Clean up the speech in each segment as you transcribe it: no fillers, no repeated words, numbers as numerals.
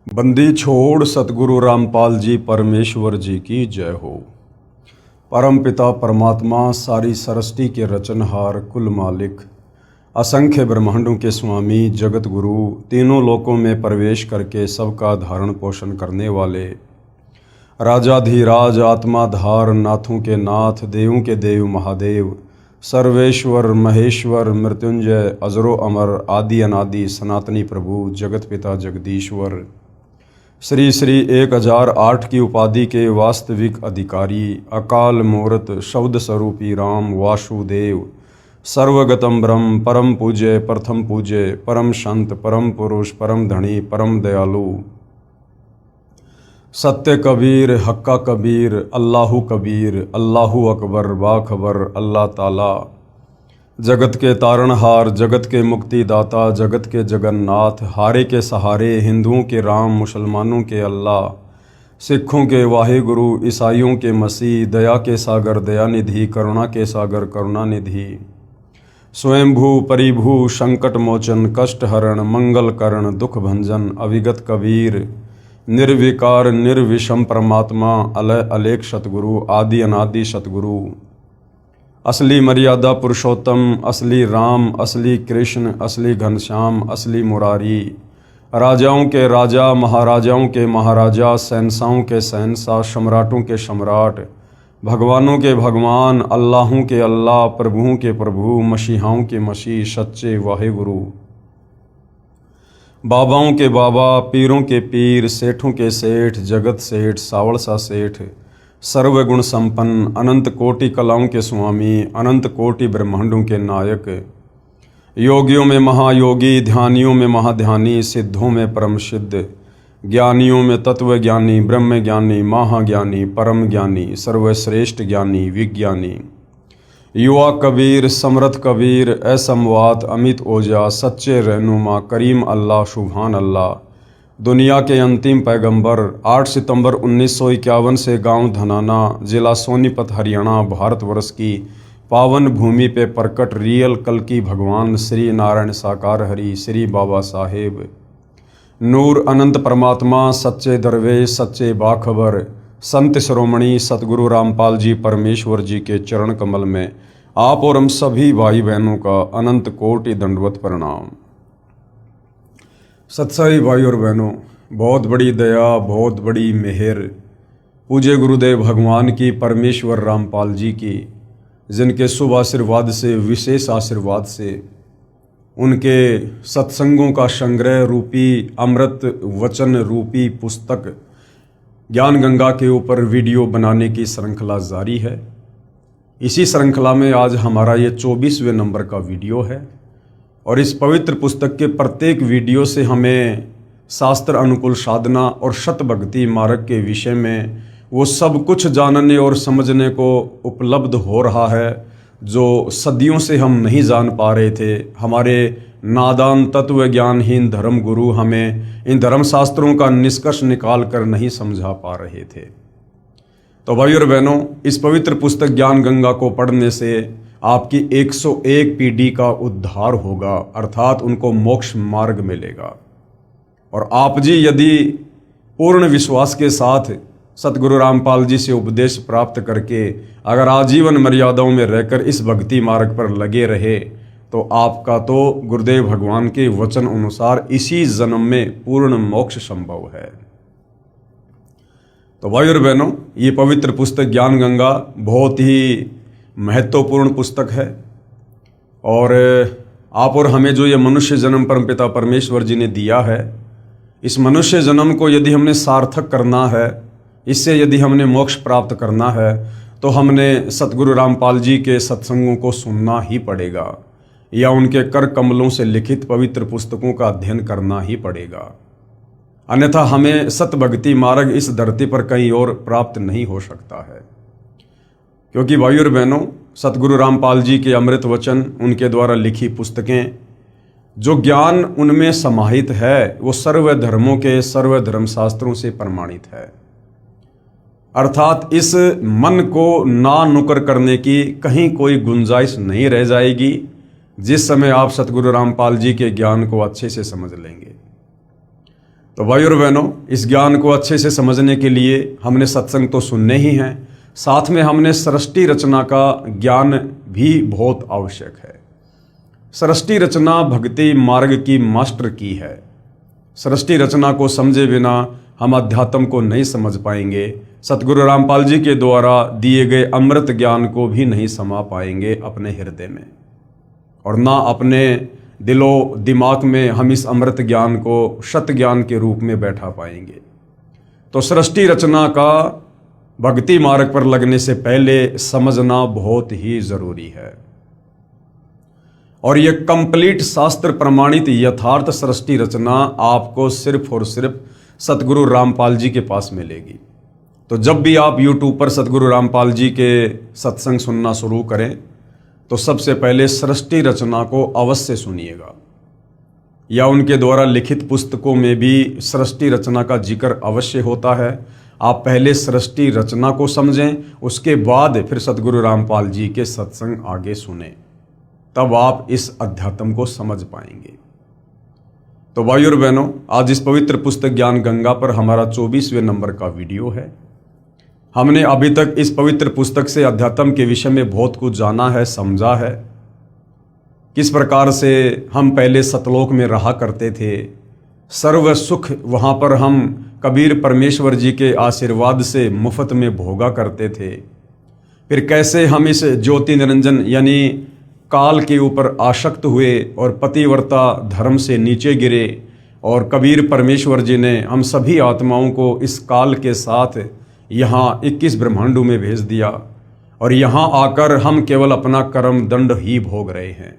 बंदी छोड़ सतगुरु रामपाल जी परमेश्वर जी की जय हो। परम पिता परमात्मा सारी सृष्टि के रचनहार कुल मालिक असंख्य ब्रह्मांडों के स्वामी जगत गुरु तीनों लोकों में प्रवेश करके सबका धारण पोषण करने वाले राजाधिराज आत्माधार नाथों के नाथ देवों के देव महादेव सर्वेश्वर महेश्वर मृत्युंजय अजरो अमर आदि अनादि सनातनी प्रभु जगत पिता जगदीश्वर श्री श्री 1008 की उपाधि के वास्तविक अधिकारी अकाल मूर्त शब्द स्वरूपी राम वासुदेव सर्वगतम ब्रह्म परम पूज्य प्रथम पूज्य परम संत परम पुरुष परम धनी परम दयालु सत्य कबीर हक्का कबीर अल्लाहु अकबर बाखबर अल्लाह ताला जगत के तारणहार जगत के मुक्तिदाता जगत के जगन्नाथ हारे के सहारे हिंदुओं के राम मुसलमानों के अल्लाह सिखों के वाहिगुरु ईसाइयों के मसीह दया के सागर दयानिधि करुणा के सागर करुणानिधि स्वयंभू परिभू संकट मोचन कष्ट हरण मंगल करण दुख भंजन अविगत कबीर निर्विकार निर्विषम परमात्मा अलय अलेख सतगुरु आदि अनादि सतगुरु असली मर्यादा पुरुषोत्तम असली राम असली कृष्ण असली घनश्याम असली मुरारी राजाओं के राजा महाराजाओं के महाराजा शहंशाहों के शहंशाह सम्राटों के सम्राट भगवानों के भगवान अल्लाहों के अल्लाह प्रभुओं के प्रभु मसीहाओं के मसीह सच्चे वाहिगुरु बाबाओं के बाबा पीरों के पीर सेठों के सेठ जगत सेठ सावड़सा सेठ सर्वगुण संपन्न अनंत कोटि कलाओं के स्वामी अनंत कोटि ब्रह्मांडों के नायक योगियों में महायोगी ध्यानियों में महाध्यानी सिद्धों में परम सिद्ध ज्ञानियों में तत्व ज्ञानी ब्रह्म ज्ञानी महाज्ञानी परम ज्ञानी सर्वश्रेष्ठ ज्ञानी विज्ञानी युवा कबीर समर्थ कबीर असमवात अमित ओजा सच्चे रहनुमा करीम अल्लाह सुभान अल्लाह दुनिया के अंतिम पैगंबर 8 सितंबर 1951 से गांव धनाना जिला सोनीपत हरियाणा भारतवर्ष की पावन भूमि पे प्रकट रियल कल की भगवान श्री नारायण साकार हरि श्री बाबा साहेब नूर अनंत परमात्मा सच्चे दरवेश सच्चे बाखबर संत शिरोमणि सतगुरु रामपाल जी परमेश्वर जी के चरण कमल में आप और हम सभी भाई बहनों का अनंत कोटि दंडवत प्रणाम। सत्साई भाई और बहनों, बहुत बड़ी दया बहुत बड़ी मेहर पूज्य गुरुदेव भगवान की परमेश्वर रामपाल जी की जिनके शुभ आशीर्वाद से विशेष आशीर्वाद से उनके सत्संगों का संग्रह रूपी अमृत वचन रूपी पुस्तक ज्ञान गंगा के ऊपर वीडियो बनाने की श्रृंखला जारी है। इसी श्रृंखला में आज हमारा ये 24वें नंबर का वीडियो है और इस पवित्र पुस्तक के प्रत्येक वीडियो से हमें शास्त्र अनुकूल साधना और शत भक्ति मार्ग के विषय में वो सब कुछ जानने और समझने को उपलब्ध हो रहा है जो सदियों से हम नहीं जान पा रहे थे। हमारे नादान तत्व ज्ञानहीन धर्म गुरु हमें इन धर्म शास्त्रों का निष्कर्ष निकाल कर नहीं समझा पा रहे थे। तो भाई और बहनों, इस पवित्र पुस्तक ज्ञान गंगा को पढ़ने से आपकी 101 पीढ़ी का उद्धार होगा, अर्थात उनको मोक्ष मार्ग मिलेगा। और आप जी यदि पूर्ण विश्वास के साथ सतगुरु रामपाल जी से उपदेश प्राप्त करके अगर आजीवन मर्यादाओं में रहकर इस भक्ति मार्ग पर लगे रहे तो आपका तो गुरुदेव भगवान के वचन अनुसार इसी जन्म में पूर्ण मोक्ष संभव है। तो भाई और बहनों, ये पवित्र पुस्तक ज्ञान गंगा बहुत ही महत्वपूर्ण पुस्तक है और आप और हमें जो ये मनुष्य जन्म परमपिता परमेश्वर जी ने दिया है, इस मनुष्य जन्म को यदि हमने सार्थक करना है, इससे यदि हमने मोक्ष प्राप्त करना है तो हमने सतगुरु रामपाल जी के सत्संगों को सुनना ही पड़ेगा या उनके कर कमलों से लिखित पवित्र पुस्तकों का अध्ययन करना ही पड़ेगा। अन्यथा हमें सत भक्ति मार्ग इस धरती पर कहीं और प्राप्त नहीं हो सकता है। क्योंकि भाई और बहनों, सतगुरु रामपाल जी के अमृत वचन उनके द्वारा लिखी पुस्तकें जो ज्ञान उनमें समाहित है वो सर्व धर्मों के सर्व धर्म शास्त्रों से प्रमाणित है। अर्थात इस मन को ना नुकर करने की कहीं कोई गुंजाइश नहीं रह जाएगी जिस समय आप सतगुरु रामपाल जी के ज्ञान को अच्छे से समझ लेंगे। तो भाई और बहनों, इस ज्ञान को अच्छे से समझने के लिए हमने सत्संग तो सुनने ही हैं, साथ में हमने सृष्टि रचना का ज्ञान भी बहुत आवश्यक है। सृष्टि रचना भक्ति मार्ग की मास्टर की है। सृष्टि रचना को समझे बिना हम अध्यात्म को नहीं समझ पाएंगे, सतगुरु रामपाल जी के द्वारा दिए गए अमृत ज्ञान को भी नहीं समा पाएंगे अपने हृदय में, और ना अपने दिलो दिमाग में हम इस अमृत ज्ञान को शत ज्ञान के रूप में बैठा पाएंगे। तो सृष्टि रचना का भक्ति मार्ग पर लगने से पहले समझना बहुत ही जरूरी है, और यह कंप्लीट शास्त्र प्रमाणित यथार्थ सृष्टि रचना आपको सिर्फ और सिर्फ सतगुरु रामपाल जी के पास मिलेगी। तो जब भी आप YouTube पर सतगुरु रामपाल जी के सत्संग सुनना शुरू करें तो सबसे पहले सृष्टि रचना को अवश्य सुनिएगा, या उनके द्वारा लिखित पुस्तकों में भी सृष्टि रचना का जिक्र अवश्य होता है। आप पहले सृष्टि रचना को समझें, उसके बाद फिर सतगुरु रामपाल जी के सत्संग आगे सुने, तब आप इस अध्यात्म को समझ पाएंगे। तो भाई और बहनों, आज इस पवित्र पुस्तक ज्ञान गंगा पर हमारा 24वें नंबर का वीडियो है। हमने अभी तक इस पवित्र पुस्तक से अध्यात्म के विषय में बहुत कुछ जाना है, समझा है। किस प्रकार से हम पहले सतलोक में रहा करते थे, सर्व सुख वहाँ पर हम कबीर परमेश्वर जी के आशीर्वाद से मुफ्त में भोगा करते थे। फिर कैसे हम इस ज्योति निरंजन यानी काल के ऊपर आसक्त हुए और पतिव्रता धर्म से नीचे गिरे, और कबीर परमेश्वर जी ने हम सभी आत्माओं को इस काल के साथ यहाँ 21 ब्रह्मांडों में भेज दिया, और यहाँ आकर हम केवल अपना कर्म दंड ही भोग रहे हैं।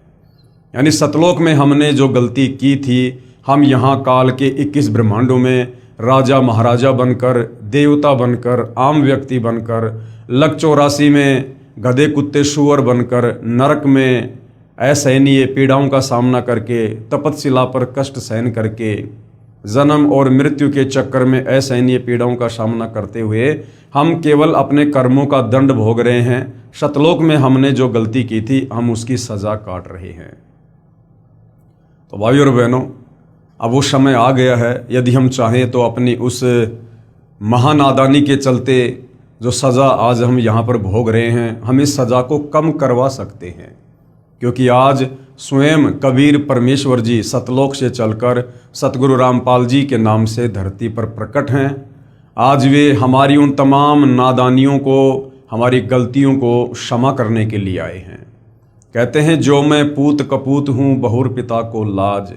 यानी सतलोक में हमने जो गलती की थी, हम यहाँ काल के 21 ब्रह्मांडों में राजा महाराजा बनकर, देवता बनकर, आम व्यक्ति बनकर, लक 84 में गधे कुत्ते शुअर बनकर, नरक में असहनीय पीड़ाओं का सामना करके, तपतशिला पर कष्ट सहन करके, जन्म और मृत्यु के चक्कर में असहनीय पीड़ाओं का सामना करते हुए हम केवल अपने कर्मों का दंड भोग रहे हैं। सतलोक में हमने जो गलती की थी, हम उसकी सजा काट रहे हैं। तो भाई और बहनों, अब वो समय आ गया है, यदि हम चाहें तो अपनी उस महानादानी के चलते जो सज़ा आज हम यहाँ पर भोग रहे हैं, हम इस सज़ा को कम करवा सकते हैं। क्योंकि आज स्वयं कबीर परमेश्वर जी सतलोक से चलकर सतगुरु रामपाल जी के नाम से धरती पर प्रकट हैं। आज वे हमारी उन तमाम नादानियों को, हमारी गलतियों को क्षमा करने के लिए आए हैं। कहते हैं, जो मैं पूत कपूत हूँ बहुर पिता को लाज।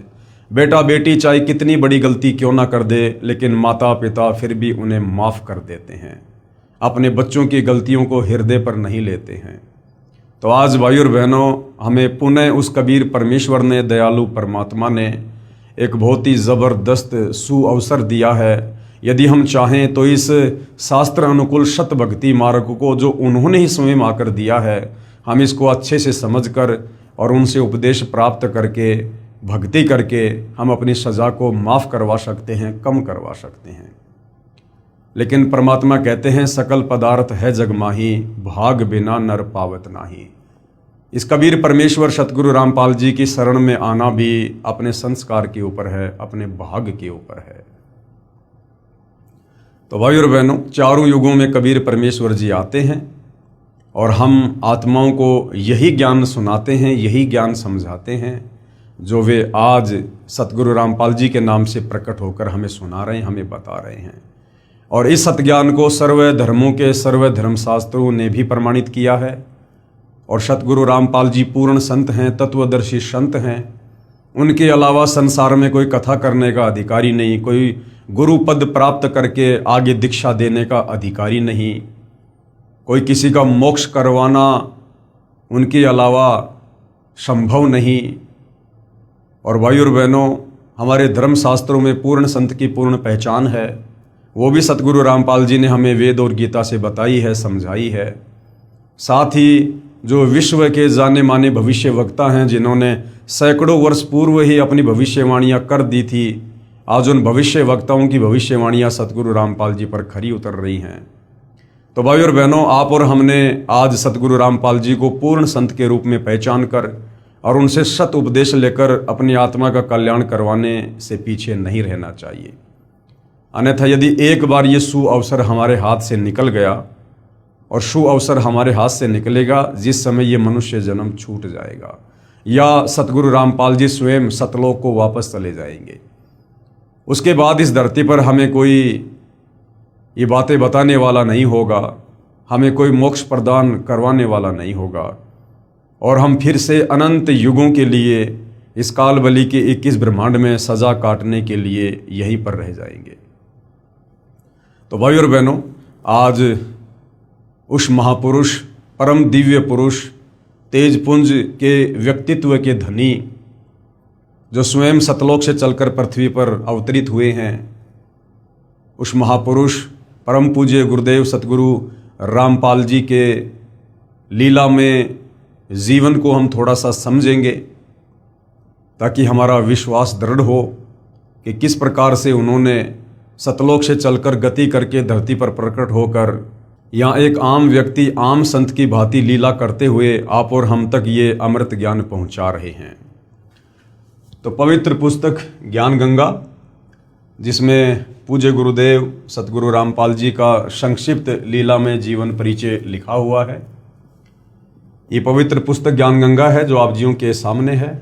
बेटा बेटी चाहे कितनी बड़ी गलती क्यों ना कर दे, लेकिन माता पिता फिर भी उन्हें माफ़ कर देते हैं, अपने बच्चों की गलतियों को हृदय पर नहीं लेते हैं। तो आज भाई और बहनों, हमें पुनः उस कबीर परमेश्वर ने, दयालु परमात्मा ने एक बहुत ही ज़बरदस्त सुअवसर दिया है। यदि हम चाहें तो इस शास्त्र अनुकूल शत भक्ति मार्ग को जो उन्होंने ही स्वयं आकर दिया है, हम इसको अच्छे से समझकर और उनसे उपदेश प्राप्त करके, भक्ति करके हम अपनी सज़ा को माफ़ करवा सकते हैं, कम करवा सकते हैं। लेकिन परमात्मा कहते हैं, सकल पदार्थ है जग माही, भाग बिना नर पावत नाही। इस कबीर परमेश्वर सतगुरु रामपाल जी की शरण में आना भी अपने संस्कार के ऊपर है, अपने भाग के ऊपर है। तो भाई और बहनों, चारों युगों में कबीर परमेश्वर जी आते हैं और हम आत्माओं को यही ज्ञान सुनाते हैं, यही ज्ञान समझाते हैं जो वे आज सतगुरु रामपाल जी के नाम से प्रकट होकर हमें सुना रहे हैं, हमें बता रहे हैं। और इस सतज्ञान को सर्व धर्मों के सर्व धर्मशास्त्रों ने भी प्रमाणित किया है। और सतगुरु रामपाल जी पूर्ण संत हैं, तत्वदर्शी संत हैं। उनके अलावा संसार में कोई कथा करने का अधिकारी नहीं, कोई गुरु पद प्राप्त करके आगे दीक्षा देने का अधिकारी नहीं, कोई किसी का मोक्ष करवाना उनके अलावा संभव नहीं। और भाई और बहनों, हमारे धर्मशास्त्रों में पूर्ण संत की पूर्ण पहचान है, वो भी सतगुरु रामपाल जी ने हमें वेद और गीता से बताई है, समझाई है। साथ ही जो विश्व के जाने माने भविष्य वक्ता हैं, जिन्होंने सैकड़ों वर्ष पूर्व ही अपनी भविष्यवाणियाँ कर दी थी, आज उन भविष्य वक्ताओं की भविष्यवाणियाँ सतगुरु रामपाल जी पर खरी उतर रही हैं। तो भाई और बहनों, आप और हमने आज सतगुरु रामपाल जी को पूर्ण संत के रूप में पहचान कर और उनसे सत उपदेश लेकर अपनी आत्मा का कल्याण करवाने से पीछे नहीं रहना चाहिए। अन्यथा यदि एक बार ये सु अवसर हमारे हाथ से निकल गया, और सु अवसर हमारे हाथ से निकलेगा जिस समय ये मनुष्य जन्म छूट जाएगा, या सतगुरु रामपाल जी स्वयं सतलोक को वापस चले जाएंगे। उसके बाद इस धरती पर हमें कोई ये बातें बताने वाला नहीं होगा, हमें कोई मोक्ष प्रदान करवाने वाला नहीं होगा, और हम फिर से अनंत युगों के लिए इस काल बलि के 21 ब्रह्मांड में सजा काटने के लिए यहीं पर रह जाएंगे। तो भाई और बहनों, आज उस महापुरुष, परम दिव्य पुरुष, तेजपुंज के व्यक्तित्व के धनी, जो स्वयं सतलोक से चलकर पृथ्वी पर अवतरित हुए हैं, उस महापुरुष परम पूज्य गुरुदेव सतगुरु रामपाल जी के लीला में जीवन को हम थोड़ा सा समझेंगे, ताकि हमारा विश्वास दृढ़ हो कि किस प्रकार से उन्होंने सतलोक से चलकर गति करके धरती पर प्रकट होकर यहाँ एक आम व्यक्ति, आम संत की भांति लीला करते हुए आप और हम तक ये अमृत ज्ञान पहुँचा रहे हैं। तो पवित्र पुस्तक ज्ञान गंगा, जिसमें पूज्य गुरुदेव सतगुरु रामपाल जी का संक्षिप्त लीला में जीवन परिचय लिखा हुआ है, ये पवित्र पुस्तक ज्ञान गंगा है जो आप जियों के सामने है।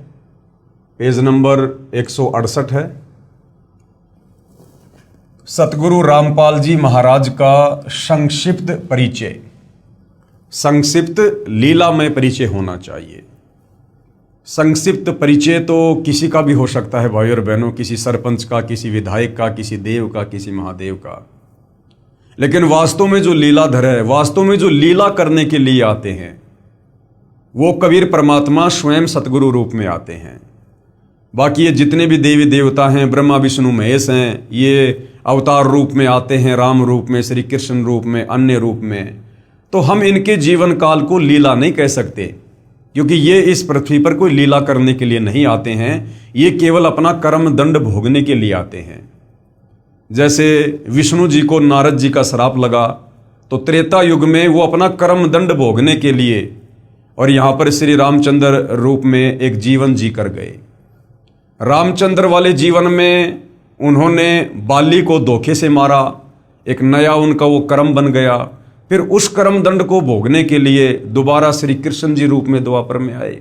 पेज नंबर 168 है। सतगुरु रामपाल जी महाराज का संक्षिप्त परिचय, संक्षिप्त लीला में परिचय होना चाहिए। संक्षिप्त परिचय तो किसी का भी हो सकता है भाई और बहनों, किसी सरपंच का, किसी विधायक का, किसी देव का, किसी महादेव का, लेकिन वास्तव में जो लीलाधर है, वास्तव में जो लीला करने के लिए आते हैं, वो कबीर परमात्मा स्वयं सतगुरु रूप में आते हैं। बाकी ये जितने भी देवी देवता हैं, ब्रह्मा विष्णु महेश हैं, ये अवतार रूप में आते हैं, राम रूप में, श्री कृष्ण रूप में, अन्य रूप में। तो हम इनके जीवन काल को लीला नहीं कह सकते, क्योंकि ये इस पृथ्वी पर कोई लीला करने के लिए नहीं आते हैं, ये केवल अपना कर्म दंड भोगने के लिए आते हैं। जैसे विष्णु जी को नारद जी का श्राप लगा, तो त्रेता युग में वो अपना कर्म दंड भोगने के लिए और यहाँ पर श्री रामचंद्र रूप में एक जीवन जी कर गए। रामचंद्र वाले जीवन में उन्होंने बाली को धोखे से मारा, एक नया उनका वो कर्म बन गया। फिर उस कर्म दंड को भोगने के लिए दोबारा श्री कृष्ण जी रूप में द्वापर में आए।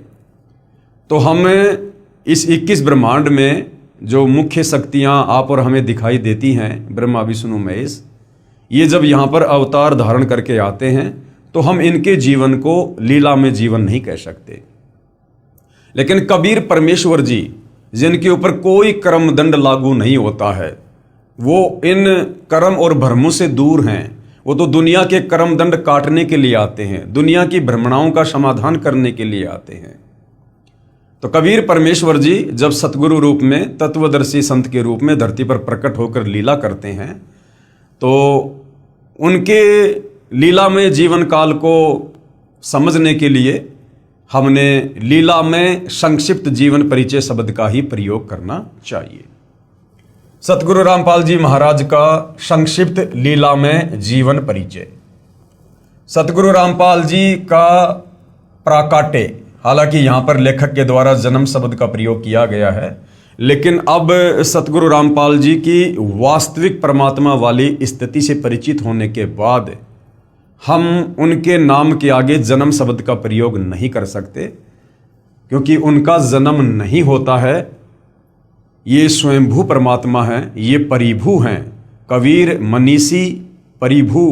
तो हमें इस 21 ब्रह्मांड में जो मुख्य शक्तियां आप और हमें दिखाई देती हैं, ब्रह्मा विष्णु महेश, ये जब यहाँ पर अवतार धारण करके आते हैं तो हम इनके जीवन को लीला में जीवन नहीं कह सकते। लेकिन कबीर परमेश्वर जी, जिनके ऊपर कोई कर्म दंड लागू नहीं होता है, वो इन कर्म और भ्रमों से दूर हैं। वो तो दुनिया के कर्म दंड काटने के लिए आते हैं, दुनिया की भ्रमणाओं का समाधान करने के लिए आते हैं। तो कबीर परमेश्वर जी जब सतगुरु रूप में, तत्वदर्शी संत के रूप में धरती पर प्रकट होकर लीला करते हैं, तो उनके लीला में जीवन काल को समझने के लिए हमने लीला में संक्षिप्त जीवन परिचय शब्द का ही प्रयोग करना चाहिए। सतगुरु रामपाल जी महाराज का संक्षिप्त लीला में जीवन परिचय। सतगुरु रामपाल जी का प्राकाटे, हालांकि यहाँ पर लेखक के द्वारा जन्म शब्द का प्रयोग किया गया है, लेकिन अब सतगुरु रामपाल जी की वास्तविक परमात्मा वाली स्थिति से परिचित होने के बाद हम उनके नाम के आगे जन्म शब्द का प्रयोग नहीं कर सकते, क्योंकि उनका जन्म नहीं होता है। ये स्वयंभू परमात्मा हैं, ये परिभू हैं। कबीर मनीषी परिभू,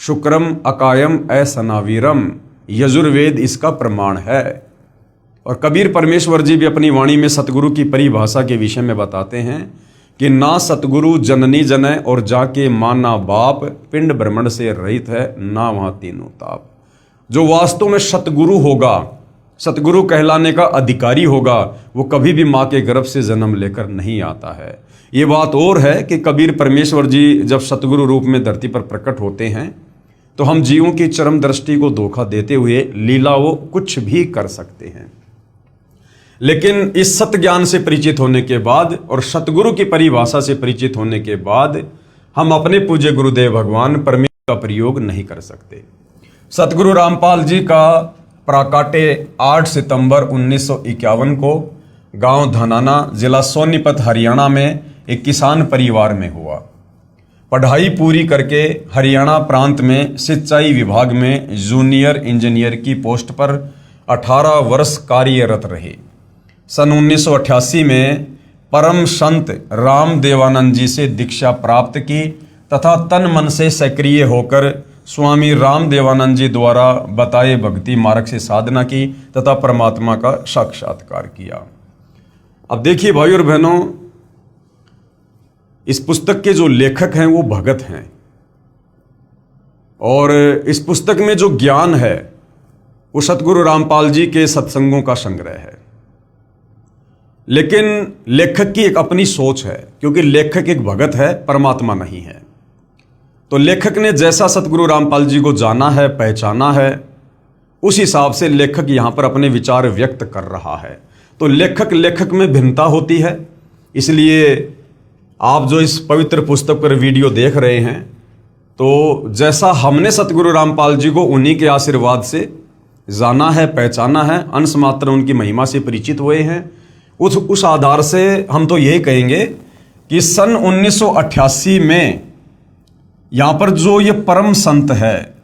शुक्रम अकायम असनावीरम, यजुर्वेद इसका प्रमाण है। और कबीर परमेश्वर जी भी अपनी वाणी में सतगुरु की परिभाषा के विषय में बताते हैं कि ना सतगुरु जननी जनय और जाके माना बाप, पिंड ब्रह्मंड से रहित है ना वहाँ तीनों ताप। जो वास्तव में सतगुरु होगा, सतगुरु कहलाने का अधिकारी होगा, वो कभी भी माँ के गर्भ से जन्म लेकर नहीं आता है। ये बात और है कि कबीर परमेश्वर जी जब सतगुरु रूप में धरती पर प्रकट होते हैं तो हम जीवों की चरम दृष्टि को धोखा देते हुए लीला वो कुछ भी कर सकते हैं। लेकिन इस सत्य ज्ञान से परिचित होने के बाद और सतगुरु की परिभाषा से परिचित होने के बाद हम अपने पूज्य गुरुदेव भगवान परमेश्वर का प्रयोग नहीं कर सकते। सतगुरु रामपाल जी का प्राकाटे 8 सितंबर 1951 को गांव धनाना, जिला सोनीपत, हरियाणा में एक किसान परिवार में हुआ। पढ़ाई पूरी करके हरियाणा प्रांत में सिंचाई विभाग में जूनियर इंजीनियर की पोस्ट पर 18 वर्ष कार्यरत रहे। सन 1988 में परम संत राम देवानंद जी से दीक्षा प्राप्त की तथा तन मन से सक्रिय होकर स्वामी राम देवानंद जी द्वारा बताए भक्ति मार्ग से साधना की तथा परमात्मा का साक्षात्कार किया। अब देखिए भाई और बहनों, इस पुस्तक के जो लेखक हैं वो भगत हैं और इस पुस्तक में जो ज्ञान है वो सतगुरु रामपाल जी के सत्संगों का संग्रह है। लेकिन लेखक की एक अपनी सोच है, क्योंकि लेखक एक भगत है, परमात्मा नहीं है। तो लेखक ने जैसा सतगुरु रामपाल जी को जाना है, पहचाना है, उस हिसाब से लेखक यहां पर अपने विचार व्यक्त कर रहा है। तो लेखक में भिन्नता होती है। इसलिए आप जो इस पवित्र पुस्तक पर वीडियो देख रहे हैं, तो जैसा हमने सतगुरु रामपाल जी को उन्हीं के आशीर्वाद से जाना है, पहचाना है, अंश मात्र उनकी महिमा से परिचित हुए हैं, उस आधार से हम तो यही कहेंगे कि सन 1988 में यहाँ पर जो ये परम संत है,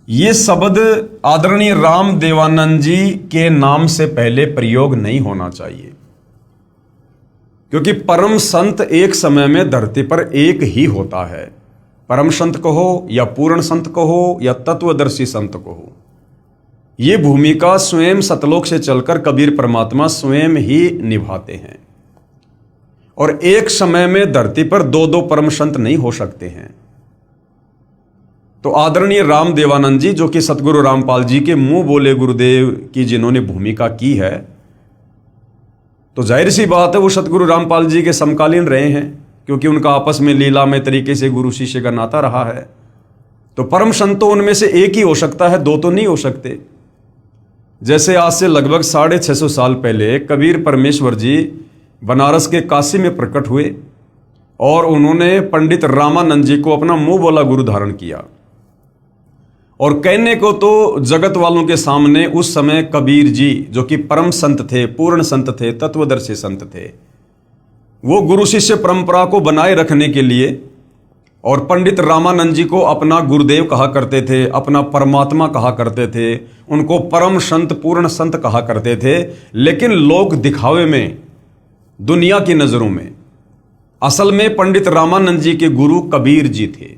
ये शब्द आदरणीय राम देवानंद जी के नाम से पहले प्रयोग नहीं होना चाहिए, क्योंकि परम संत एक समय में धरती पर एक ही होता है। परम संत कहो या पूर्ण संत कहो या तत्वदर्शी संत कहो, ये भूमिका स्वयं सतलोक से चलकर कबीर परमात्मा स्वयं ही निभाते हैं। और एक समय में धरती पर दो परम संत नहीं हो सकते हैं। तो आदरणीय राम देवानंद जी, जो कि सतगुरु रामपाल जी के मुंह बोले गुरुदेव की जिन्होंने भूमिका की है, तो जाहिर सी बात है वो सतगुरु रामपाल जी के समकालीन रहे हैं, क्योंकि उनका आपस में लीलामय तरीके से गुरु शिष्य का नाता रहा है। तो परम संत तो उनमें से एक ही हो सकता है, दो तो नहीं हो सकते। जैसे आज से लगभग 650 साल पहले कबीर परमेश्वर जी बनारस के काशी में प्रकट हुए और उन्होंने पंडित रामानंद जी को अपना मुंह बोला गुरु धारण किया। और कहने को तो जगत वालों के सामने उस समय कबीर जी, जो कि परम संत थे, पूर्ण संत थे, तत्वदर्शी संत थे, वो गुरु शिष्य परंपरा को बनाए रखने के लिए और पंडित रामानंद जी को अपना गुरुदेव कहा करते थे, अपना परमात्मा कहा करते थे, उनको परम संत, पूर्ण संत कहा करते थे। लेकिन लोग दिखावे में, दुनिया की नजरों में, असल में पंडित रामानंद जी के गुरु कबीर जी थे।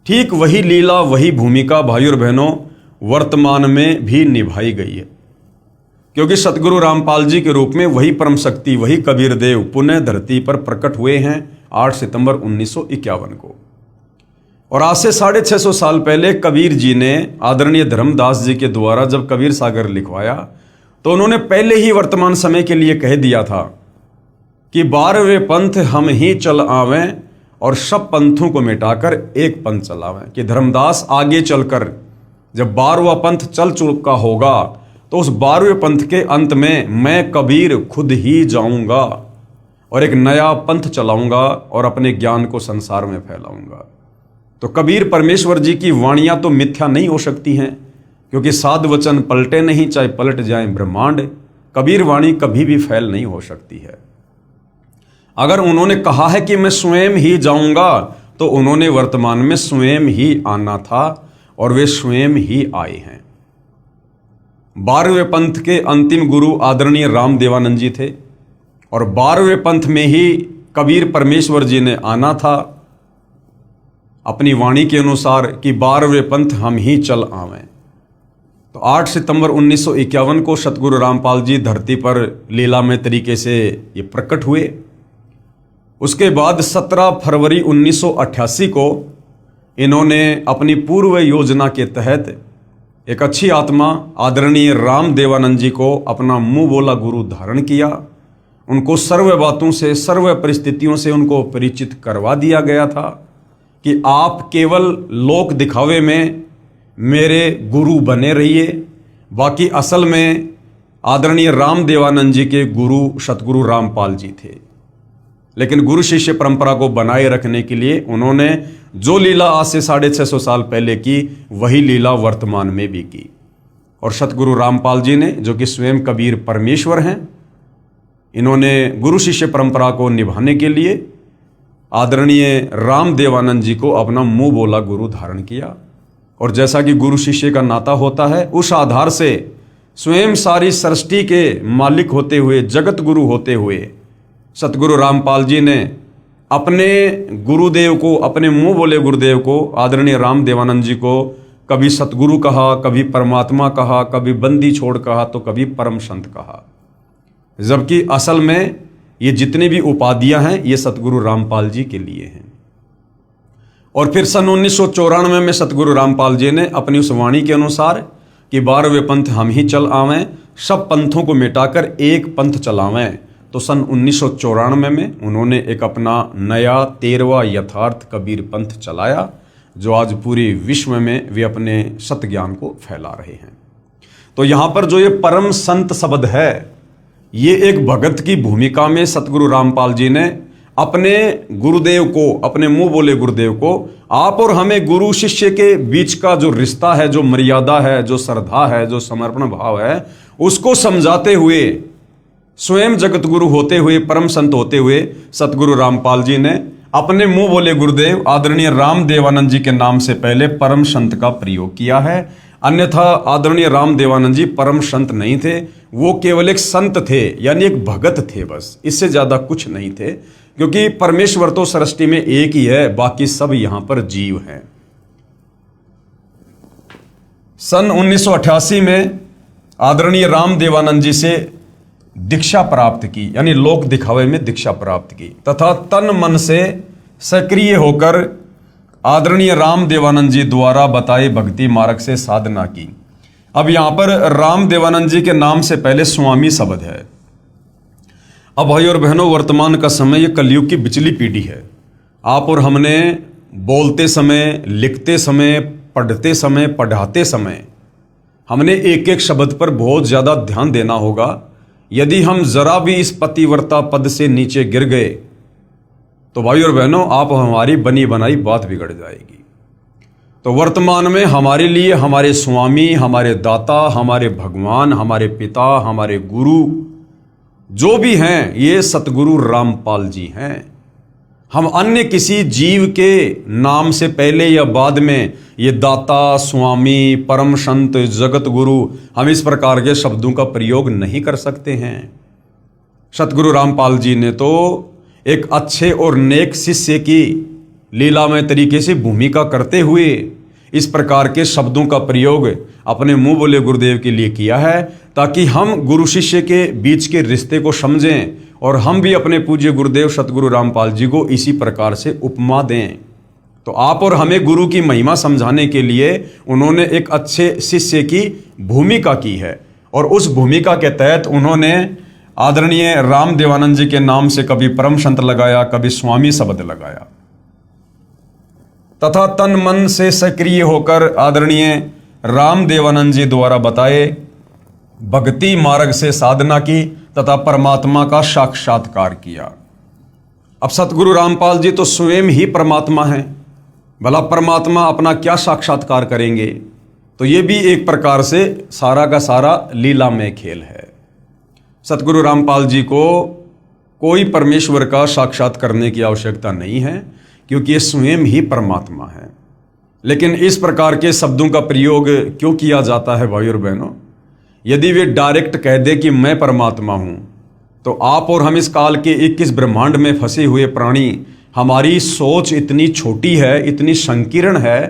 ठीक वही लीला, वही भूमिका भाई और बहनों वर्तमान में भी निभाई गई है, क्योंकि सतगुरु रामपाल जी के रूप में वही परम शक्ति, वही कबीर देव पुनः धरती पर प्रकट हुए हैं 8 सितंबर 1951 को। और आज से 650 साल पहले कबीर जी ने आदरणीय धर्मदास जी के द्वारा जब कबीर सागर लिखवाया, तो उन्होंने पहले ही वर्तमान समय के लिए कह दिया था कि 12वें पंथ हम ही चल आवें और सब पंथों को मिटाकर एक पंथ चलावें। कि धर्मदास आगे चलकर जब 12वां पंथ चल चुका होगा, तो उस 12वें पंथ के अंत में मैं कबीर खुद ही जाऊंगा और एक नया पंथ चलाऊंगा और अपने ज्ञान को संसार में फैलाऊंगा। तो कबीर परमेश्वर जी की वाणियां तो मिथ्या नहीं हो सकती हैं, क्योंकि साध वचन पलटे नहीं, चाहे पलट जाए ब्रह्मांड। कबीर वाणी कभी भी फैल नहीं हो सकती है। अगर उन्होंने कहा है कि मैं स्वयं ही जाऊंगा, तो उन्होंने वर्तमान में स्वयं ही आना था और वे स्वयं ही आए हैं। 12वें पंथ के अंतिम गुरु आदरणीय राम देवानंद जी थे और 12वें पंथ में ही कबीर परमेश्वर जी ने आना था अपनी वाणी के अनुसार कि 12वें पंथ हम ही चल आवें। तो 8 सितंबर 1951 को सतगुरु रामपाल जी धरती पर लीलामय तरीके से ये प्रकट हुए। उसके बाद 17 फरवरी 1988 को इन्होंने अपनी पूर्व योजना के तहत एक अच्छी आत्मा आदरणीय राम देवानंद जी को अपना मुंह बोला गुरु धारण किया। उनको सर्व बातों से, सर्व परिस्थितियों से उनको परिचित करवा दिया गया था कि आप केवल लोक दिखावे में मेरे गुरु बने रहिए, बाकी असल में आदरणीय राम देवानंद जी के गुरु सतगुरु रामपाल जी थे। लेकिन गुरु शिष्य परंपरा को बनाए रखने के लिए उन्होंने जो लीला आज से 650 साल पहले की, वही लीला वर्तमान में भी की। और सतगुरु रामपाल जी ने, जो कि स्वयं कबीर परमेश्वर हैं, इन्होंने गुरु शिष्य परंपरा को निभाने के लिए आदरणीय राम देवानंद जी को अपना मुंह बोला गुरु धारण किया। और जैसा कि गुरु शिष्य का नाता होता है, उस आधार से स्वयं सारी सृष्टि के मालिक होते हुए, जगत गुरु होते हुए सतगुरु रामपाल जी ने अपने गुरुदेव को, अपने मुंह बोले गुरुदेव को, आदरणीय राम देवानंद जी को कभी सतगुरु कहा, कभी परमात्मा कहा, कभी बंदी छोड़ कहा, तो कभी परम संत कहा। जबकि असल में ये जितनी भी उपाधियां हैं ये सतगुरु रामपाल जी के लिए हैं। और फिर सन 1994 में सतगुरु रामपाल जी ने अपनी उस वाणी के अनुसार कि 12वें पंथ हम ही चल आवें, सब पंथों को मिटाकर एक पंथ चलावें, तो सन 1994 में उन्होंने एक अपना नया 13वां यथार्थ कबीर पंथ चलाया, जो आज पूरे विश्व में वे अपने सत ज्ञान को फैला रहे हैं। तो यहाँ पर जो ये परम संत शब्द है, ये एक भगत की भूमिका में सतगुरु रामपाल जी ने अपने गुरुदेव को, अपने मुंह बोले गुरुदेव को, आप और हमें गुरु शिष्य के बीच का जो रिश्ता है, जो मर्यादा है, जो श्रद्धा है, जो समर्पण भाव है, उसको समझाते हुए, स्वयं जगत गुरु होते हुए, परम संत होते हुए सतगुरु रामपाल जी ने अपने मुंह बोले गुरुदेव आदरणीय राम देवानंद जी के नाम से पहले परम संत का प्रयोग किया है। अन्यथा आदरणीय राम देवानंद जी परम संत नहीं थे, वो केवल एक संत थे, यानी एक भगत थे, बस इससे ज्यादा कुछ नहीं थे। क्योंकि परमेश्वर तो सृष्टि में एक ही है, बाकी सब यहां पर जीव हैं। सन 1988 में आदरणीय राम देवानंद जी से दीक्षा प्राप्त की, यानी लोक दिखावे में दीक्षा प्राप्त की, तथा तन मन से सक्रिय होकर आदरणीय राम देवानंद जी द्वारा बताए भक्ति मार्ग से साधना की। अब यहां पर राम देवानंद जी के नाम से पहले स्वामी शब्द है। अब भाई और बहनों, वर्तमान का समय ये कलयुग की बिचली पीढ़ी है। आप और हमने बोलते समय, लिखते समय, पढ़ते समय, पढ़ाते समय हमने एक एक शब्द पर बहुत ज्यादा ध्यान देना होगा। यदि हम जरा भी इस पतिव्रता पद से नीचे गिर गए तो भाई और बहनों, आप हमारी बनी बनाई बात बिगड़ जाएगी। तो वर्तमान में हमारे लिए हमारे स्वामी, हमारे दाता, हमारे भगवान, हमारे पिता, हमारे गुरु जो भी हैं, ये सतगुरु रामपाल जी हैं। हम अन्य किसी जीव के नाम से पहले या बाद में ये दाता, स्वामी, परम संत, जगत गुरु, हम इस प्रकार के शब्दों का प्रयोग नहीं कर सकते हैं। सतगुरु रामपाल जी ने तो एक अच्छे और नेक शिष्य की लीलामय तरीके से भूमिका करते हुए इस प्रकार के शब्दों का प्रयोग अपने मुंह बोले गुरुदेव के लिए किया है, ताकि हम गुरु शिष्य के बीच के रिश्ते को समझें और हम भी अपने पूज्य गुरुदेव सतगुरु रामपाल जी को इसी प्रकार से उपमा दें। तो आप और हमें गुरु की महिमा समझाने के लिए उन्होंने एक अच्छे शिष्य की भूमिका की है, और उस भूमिका के तहत उन्होंने आदरणीय राम देवानंद जी के नाम से कभी परम संत लगाया, कभी स्वामी शब्द लगाया, तथा तन मन से सक्रिय होकर आदरणीय राम देवानंद जी द्वारा बताए भक्ति मार्ग से साधना की तथा परमात्मा का साक्षात्कार किया। अब सतगुरु रामपाल जी तो स्वयं ही परमात्मा हैं, भला परमात्मा अपना क्या साक्षात्कार करेंगे? तो ये भी एक प्रकार से सारा का सारा लीलामय खेल है। सतगुरु रामपाल जी को कोई परमेश्वर का साक्षात करने की आवश्यकता नहीं है, क्योंकि ये स्वयं ही परमात्मा है। लेकिन इस प्रकार के शब्दों का प्रयोग क्यों किया जाता है भाई और बहनों? यदि वे डायरेक्ट कह दे कि मैं परमात्मा हूं, तो आप और हम इस काल के 21 ब्रह्मांड में फंसे हुए प्राणी, हमारी सोच इतनी छोटी है, इतनी संकीर्ण है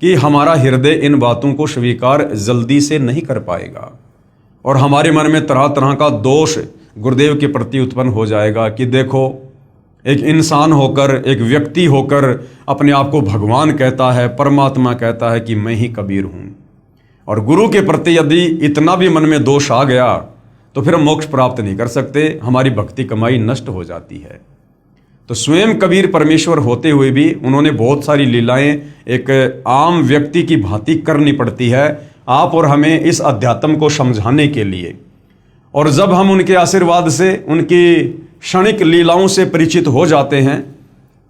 कि हमारा हृदय इन बातों को स्वीकार जल्दी से नहीं कर पाएगा, और हमारे मन में तरह तरह का दोष गुरुदेव के प्रति उत्पन्न हो जाएगा कि देखो, एक इंसान होकर, एक व्यक्ति होकर अपने आप को भगवान कहता है, परमात्मा कहता है कि मैं ही कबीर हूं। और गुरु के प्रति यदि इतना भी मन में दोष आ गया तो फिर हम मोक्ष प्राप्त नहीं कर सकते, हमारी भक्ति कमाई नष्ट हो जाती है। तो स्वयं कबीर परमेश्वर होते हुए भी उन्होंने बहुत सारी लीलाएं एक आम व्यक्ति की भांति करनी पड़ती है आप और हमें इस अध्यात्म को समझाने के लिए। और जब हम उनके आशीर्वाद से, उनकी क्षणिक लीलाओं से परिचित हो जाते हैं,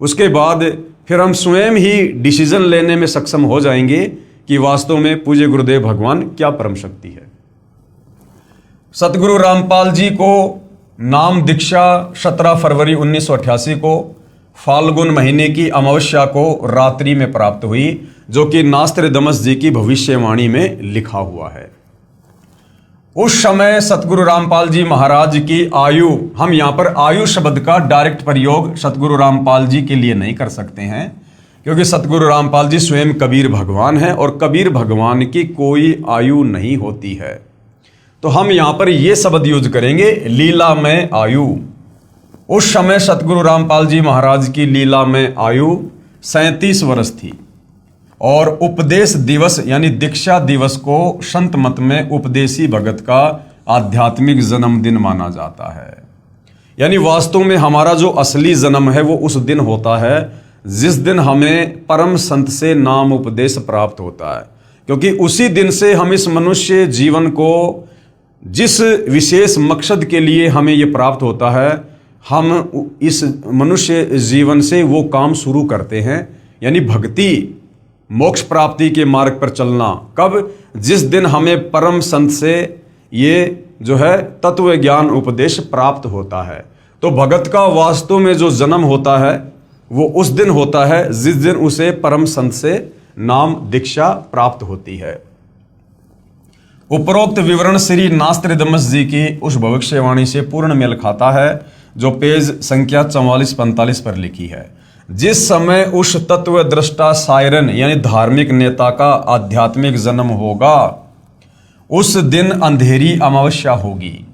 उसके बाद फिर हम स्वयं ही डिसीजन लेने में सक्षम हो जाएंगे कि वास्तव में पूज्य गुरुदेव भगवान क्या परम शक्ति है। सतगुरु रामपाल जी को नाम दीक्षा 17 फरवरी 1988 को फाल्गुन महीने की अमावस्या को रात्रि में प्राप्त हुई, जो कि नास्त्रदमस जी की भविष्यवाणी में लिखा हुआ है। उस समय सतगुरु रामपाल जी महाराज की आयु, हम यहाँ पर आयु शब्द का डायरेक्ट प्रयोग सतगुरु रामपाल जी के लिए नहीं कर सकते हैं, क्योंकि सतगुरु रामपाल जी स्वयं कबीर भगवान हैं और कबीर भगवान की कोई आयु नहीं होती है। तो हम यहाँ पर ये शब्द यूज करेंगे, लीला में आयु। उस समय सतगुरु रामपाल जी महाराज की लीला में आयु 37 वर्ष थी और उपदेश दिवस यानी दीक्षा दिवस को संत मत में उपदेशी भगत का आध्यात्मिक जन्मदिन माना जाता है। यानी वास्तव में हमारा जो असली जन्म है वो उस दिन होता है जिस दिन हमें परम संत से नाम उपदेश प्राप्त होता है, क्योंकि उसी दिन से हम इस मनुष्य जीवन को, जिस विशेष मकसद के लिए हमें ये प्राप्त होता है, हम इस मनुष्य जीवन से वो काम शुरू करते हैं, यानी भक्ति, मोक्ष प्राप्ति के मार्ग पर चलना। कब? जिस दिन हमें परम संत से ये जो है तत्व ज्ञान उपदेश प्राप्त होता है। तो भगत का वास्तव में जो जन्म होता है वो उस दिन होता है जिस दिन उसे परम संत से नाम दीक्षा प्राप्त होती है। उपरोक्त विवरण श्री नास्त्रदमस जी की उस भविष्यवाणी से पूर्ण मेल खाता है जो पेज संख्या 44-45 पर लिखी है। जिस समय उस तत्व दृष्टा सायरन यानी धार्मिक नेता का आध्यात्मिक जन्म होगा, उस दिन अंधेरी अमावस्या होगी।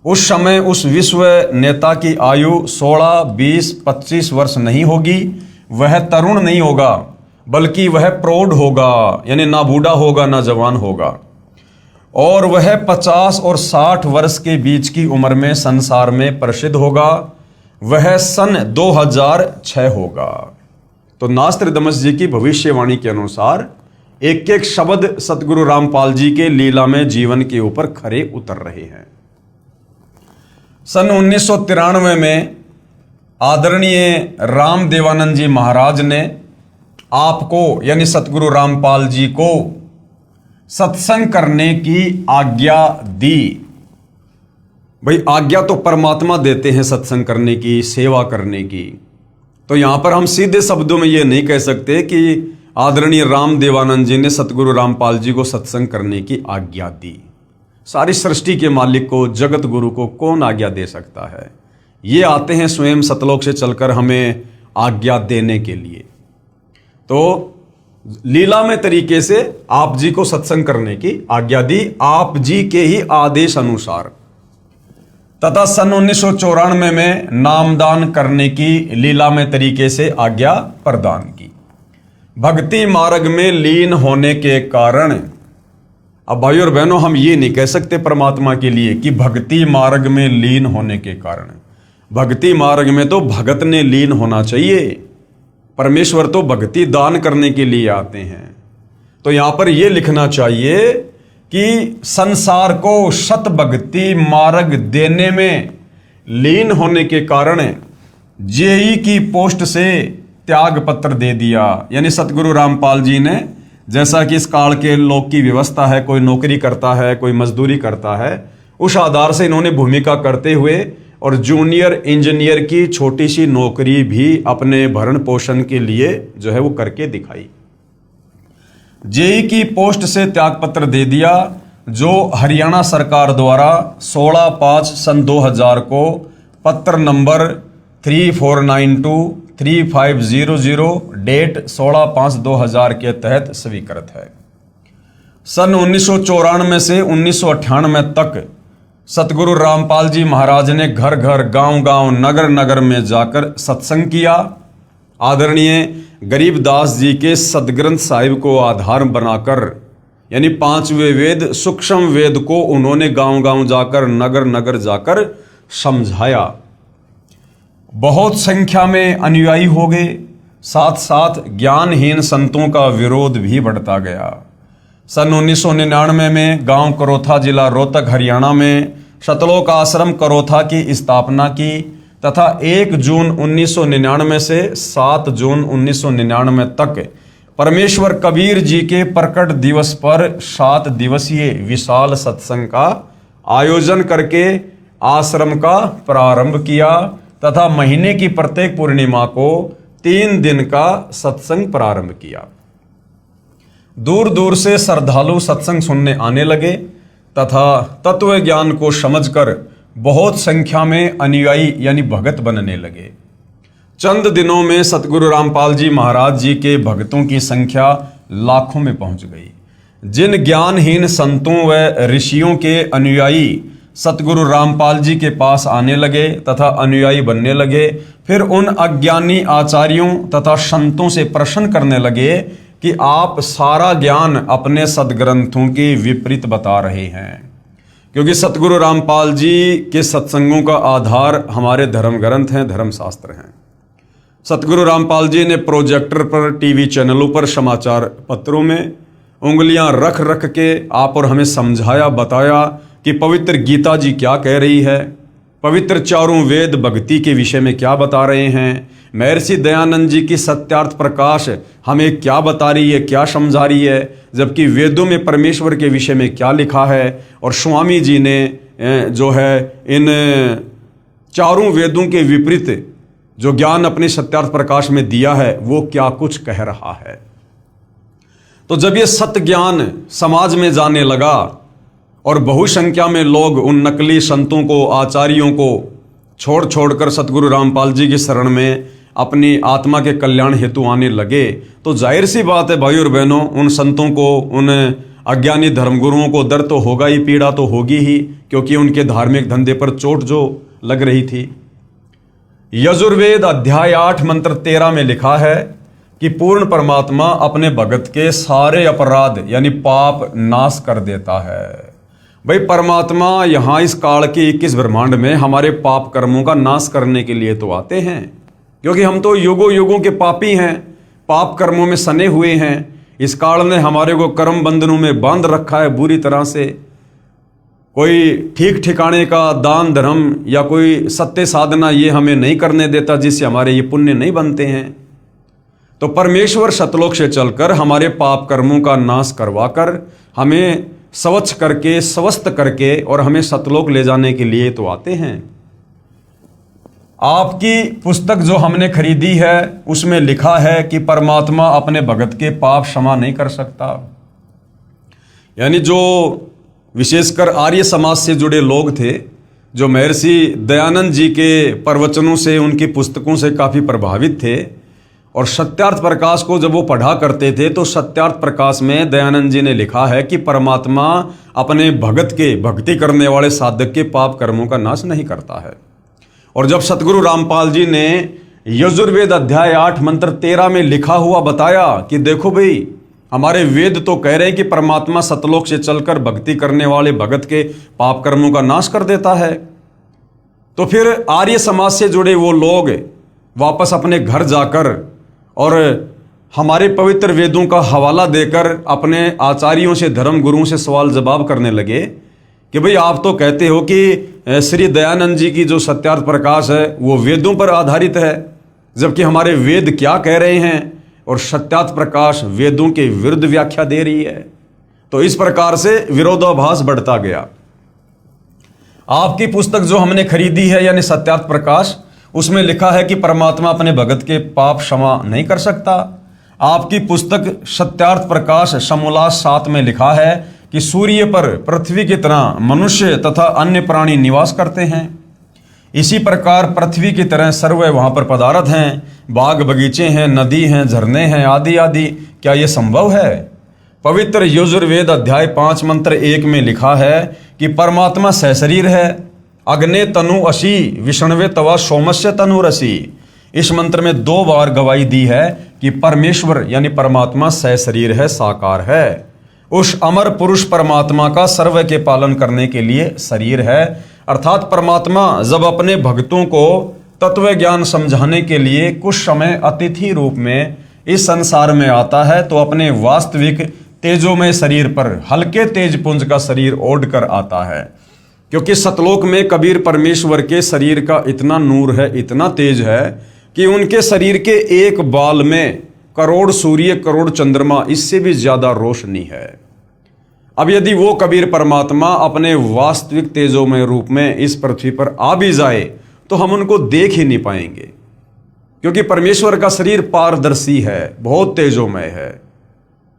उस समय उस विश्व नेता की आयु 16, 20, 25 वर्ष नहीं होगी। वह तरुण नहीं होगा, बल्कि वह प्रौढ़ होगा, यानी ना बूढ़ा होगा ना जवान होगा। और वह 50 और 60 वर्ष के बीच की उम्र में संसार में प्रसिद्ध होगा। वह सन 2006 होगा। तो नास्त्रदमस जी की भविष्यवाणी के अनुसार एक एक शब्द सतगुरु रामपाल जी के लीला में जीवन के ऊपर खरे उतर रहे हैं। सन 1993 में आदरणीय राम देवानंद जी महाराज ने आपको यानी सतगुरु रामपाल जी को सत्संग करने की आज्ञा दी। भाई आज्ञा तो परमात्मा देते हैं सत्संग करने की, सेवा करने की। तो यहां पर हम सीधे शब्दों में ये नहीं कह सकते कि आदरणीय राम देवानंद जी ने सतगुरु रामपाल जी को सत्संग करने की आज्ञा दी। सारी सृष्टि के मालिक को, जगत गुरु को कौन आज्ञा दे सकता है? ये आते हैं स्वयं सतलोक से चलकर हमें आज्ञा देने के लिए। तो लीलामय तरीके से आप जी को सत्संग करने की आज्ञा दी, आप जी के ही आदेश अनुसार। तथा सन 1994 में नामदान करने की लीलामय तरीके से आज्ञा प्रदान की। भक्ति मार्ग में लीन होने के कारण, अब भाई और बहनों हम ये नहीं कह सकते परमात्मा के लिए कि भक्ति मार्ग में लीन होने के कारण। भक्ति मार्ग में तो भगत ने लीन होना चाहिए। परमेश्वर तो भक्ति दान करने के लिए आते हैं। तो यहां पर यह लिखना चाहिए कि संसार को सत भक्ति मार्ग देने में लीन होने के कारण जेई की पोस्ट से त्याग पत्र दे दिया। यानी सतगुरु रामपाल जी ने, जैसा कि इस काल के लोग की व्यवस्था है, कोई नौकरी करता है, कोई मजदूरी करता है, उस आधार से इन्होंने भूमिका करते हुए और जूनियर इंजीनियर की छोटी सी नौकरी भी अपने भरण पोषण के लिए जो है वो करके दिखाई। जेई की पोस्ट से त्यागपत्र दे दिया, जो हरियाणा सरकार द्वारा 16/5 सन 2000 को पत्र नंबर 3492-3500 डेट 16/5/2000 के तहत स्वीकृत है। सन 1994 से 1998 तक सतगुरु रामपाल जी महाराज ने घर घर, गांव गांव, नगर नगर में जाकर सत्संग किया। आदरणीय गरीबदास जी के सदग्रंथ साहिब को आधार बनाकर, यानी 5वें वेद सूक्ष्म वेद को उन्होंने गांव गांव जाकर, नगर नगर जाकर समझाया। बहुत संख्या में अनुयायी हो गए, साथ साथ ज्ञानहीन संतों का विरोध भी बढ़ता गया। सन 1999 में गांव करोथा, जिला रोहतक, हरियाणा में सतलोक आश्रम करोथा की स्थापना की तथा 1 जून 1999 से 7 जून 1999 तक परमेश्वर कबीर जी के प्रकट दिवस पर 7 दिवसीय विशाल सत्संग का आयोजन करके आश्रम का प्रारंभ किया तथा महीने की प्रत्येक पूर्णिमा को 3 दिन का सत्संग प्रारंभ किया। दूर दूर से श्रद्धालु सत्संग सुनने आने लगे तथा तत्व ज्ञान को समझकर बहुत संख्या में अनुयायी यानी भगत बनने लगे। चंद दिनों में सतगुरु रामपाल जी महाराज जी के भक्तों की संख्या लाखों में पहुंच गई। जिन ज्ञानहीन संतों व ऋषियों के अनुयायी सतगुरु रामपाल जी के पास आने लगे तथा अनुयायी बनने लगे, फिर उन अज्ञानी आचार्यों तथा संतों से प्रश्न करने लगे कि आप सारा ज्ञान अपने सदग्रंथों के विपरीत बता रहे हैं। क्योंकि सतगुरु रामपाल जी के सत्संगों का आधार हमारे धर्म ग्रंथ हैं, धर्मशास्त्र हैं। सतगुरु रामपाल जी ने प्रोजेक्टर पर, टीवी चैनलों पर, समाचार पत्रों में उंगलियां रख रख के आप और हमें समझाया, बताया कि पवित्र गीता जी क्या कह रही है, पवित्र चारों वेद भक्ति के विषय में क्या बता रहे हैं, महर्षि दयानंद जी की सत्यार्थ प्रकाश हमें क्या बता रही है, क्या समझा रही है, जबकि वेदों में परमेश्वर के विषय में क्या लिखा है, और स्वामी जी ने जो है इन चारों वेदों के विपरीत जो ज्ञान अपने सत्यार्थ प्रकाश में दिया है वो क्या कुछ कह रहा है। तो जब ये सत्य ज्ञान समाज में जाने लगा और बहुसंख्या में लोग उन नकली संतों को, आचार्यों को छोड़ छोड़कर सतगुरु रामपाल जी की शरण में अपनी आत्मा के कल्याण हेतु आने लगे, तो जाहिर सी बात है भाई और बहनों, उन संतों को, उन अज्ञानी धर्मगुरुओं को दर्द तो होगा ही, पीड़ा तो होगी ही, क्योंकि उनके धार्मिक धंधे पर चोट जो लग रही थी। यजुर्वेद अध्याय 8 मंत्र 13 में लिखा है कि पूर्ण परमात्मा अपने भगत के सारे अपराध यानी पाप नाश कर देता है। भाई परमात्मा यहाँ इस काल के 21 ब्रह्मांड में हमारे पाप कर्मों का नाश करने के लिए तो आते हैं, क्योंकि हम तो युगों युगों के पापी हैं, पाप कर्मों में सने हुए हैं। इस काल ने हमारे को कर्म बंधनों में बांध रखा है बुरी तरह से। कोई ठीक ठिकाने का दान धर्म या कोई सत्य साधना ये हमें नहीं करने देता, जिससे हमारे ये पुण्य नहीं बनते हैं। तो परमेश्वर सतलोक से चलकर हमारे पाप कर्मों का नाश करवाकर हमें स्वच्छ करके, स्वस्थ करके और हमें सतलोक ले जाने के लिए तो आते हैं। आपकी पुस्तक जो हमने खरीदी है उसमें लिखा है कि परमात्मा अपने भगत के पाप क्षमा नहीं कर सकता। यानी जो विशेषकर आर्य समाज से जुड़े लोग थे, जो महर्षि दयानंद जी के प्रवचनों से, उनकी पुस्तकों से काफ़ी प्रभावित थे और सत्यार्थ प्रकाश को जब वो पढ़ा करते थे, तो सत्यार्थ प्रकाश में दयानंद जी ने लिखा है कि परमात्मा अपने भगत के, भक्ति करने वाले साधक के पाप कर्मों का नाश नहीं करता है। और जब सतगुरु रामपाल जी ने यजुर्वेद अध्याय 8 मंत्र 13 में लिखा हुआ बताया कि देखो भाई, हमारे वेद तो कह रहे हैं कि परमात्मा सतलोक से चलकर भक्ति करने वाले भगत के पाप कर्मों का नाश कर देता है, तो फिर आर्य समाज से जुड़े वो लोग वापस अपने घर जाकर और हमारे पवित्र वेदों का हवाला देकर अपने आचार्यों से, धर्म गुरुओं से सवाल जवाब करने लगे कि भाई आप तो कहते हो कि श्री दयानंद जी की जो सत्यार्थ प्रकाश है वो वेदों पर आधारित है, जबकि हमारे वेद क्या कह रहे हैं और सत्यार्थ प्रकाश वेदों के विरुद्ध व्याख्या दे रही है। तो इस प्रकार से विरोधाभास बढ़ता गया। आपकी पुस्तक जो हमने खरीदी है यानी सत्यार्थ प्रकाश, उसमें लिखा है कि परमात्मा अपने भगत के पाप क्षमा नहीं कर सकता। आपकी पुस्तक सत्यार्थ प्रकाश समोल्लास 7 में लिखा है कि सूर्य पर पृथ्वी की तरह मनुष्य तथा अन्य प्राणी निवास करते हैं, इसी प्रकार पृथ्वी की तरह सर्व वहाँ पर पदार्थ हैं, बाग बगीचे हैं, नदी हैं, झरने हैं, आदि आदि। क्या ये संभव है? पवित्र यजुर्वेद अध्याय 5 मंत्र 1 में लिखा है कि परमात्मा सहशरीर है, अग्ने तनु असी विष्णवे तवा सोमस्य तनुरसी। इस मंत्र में 2 बार गवाही दी है कि परमेश्वर यानी परमात्मा सहशरीर है, साकार है। उस अमर पुरुष परमात्मा का सर्व के पालन करने के लिए शरीर है, अर्थात परमात्मा जब अपने भक्तों को तत्व ज्ञान समझाने के लिए कुछ समय अतिथि रूप में इस संसार में आता है, तो अपने वास्तविक तेजोमय शरीर पर हल्के तेज पुंज का शरीर ओढ़ कर आता है। क्योंकि सतलोक में कबीर परमेश्वर के शरीर का इतना नूर है, इतना तेज है कि उनके शरीर के एक बाल में करोड़ सूर्य, करोड़ चंद्रमा, इससे भी ज्यादा रोशनी है। अब यदि वो कबीर परमात्मा अपने वास्तविक तेजोमय रूप में इस पृथ्वी पर आ भी जाए, तो हम उनको देख ही नहीं पाएंगे, क्योंकि परमेश्वर का शरीर पारदर्शी है, बहुत तेजोमय है।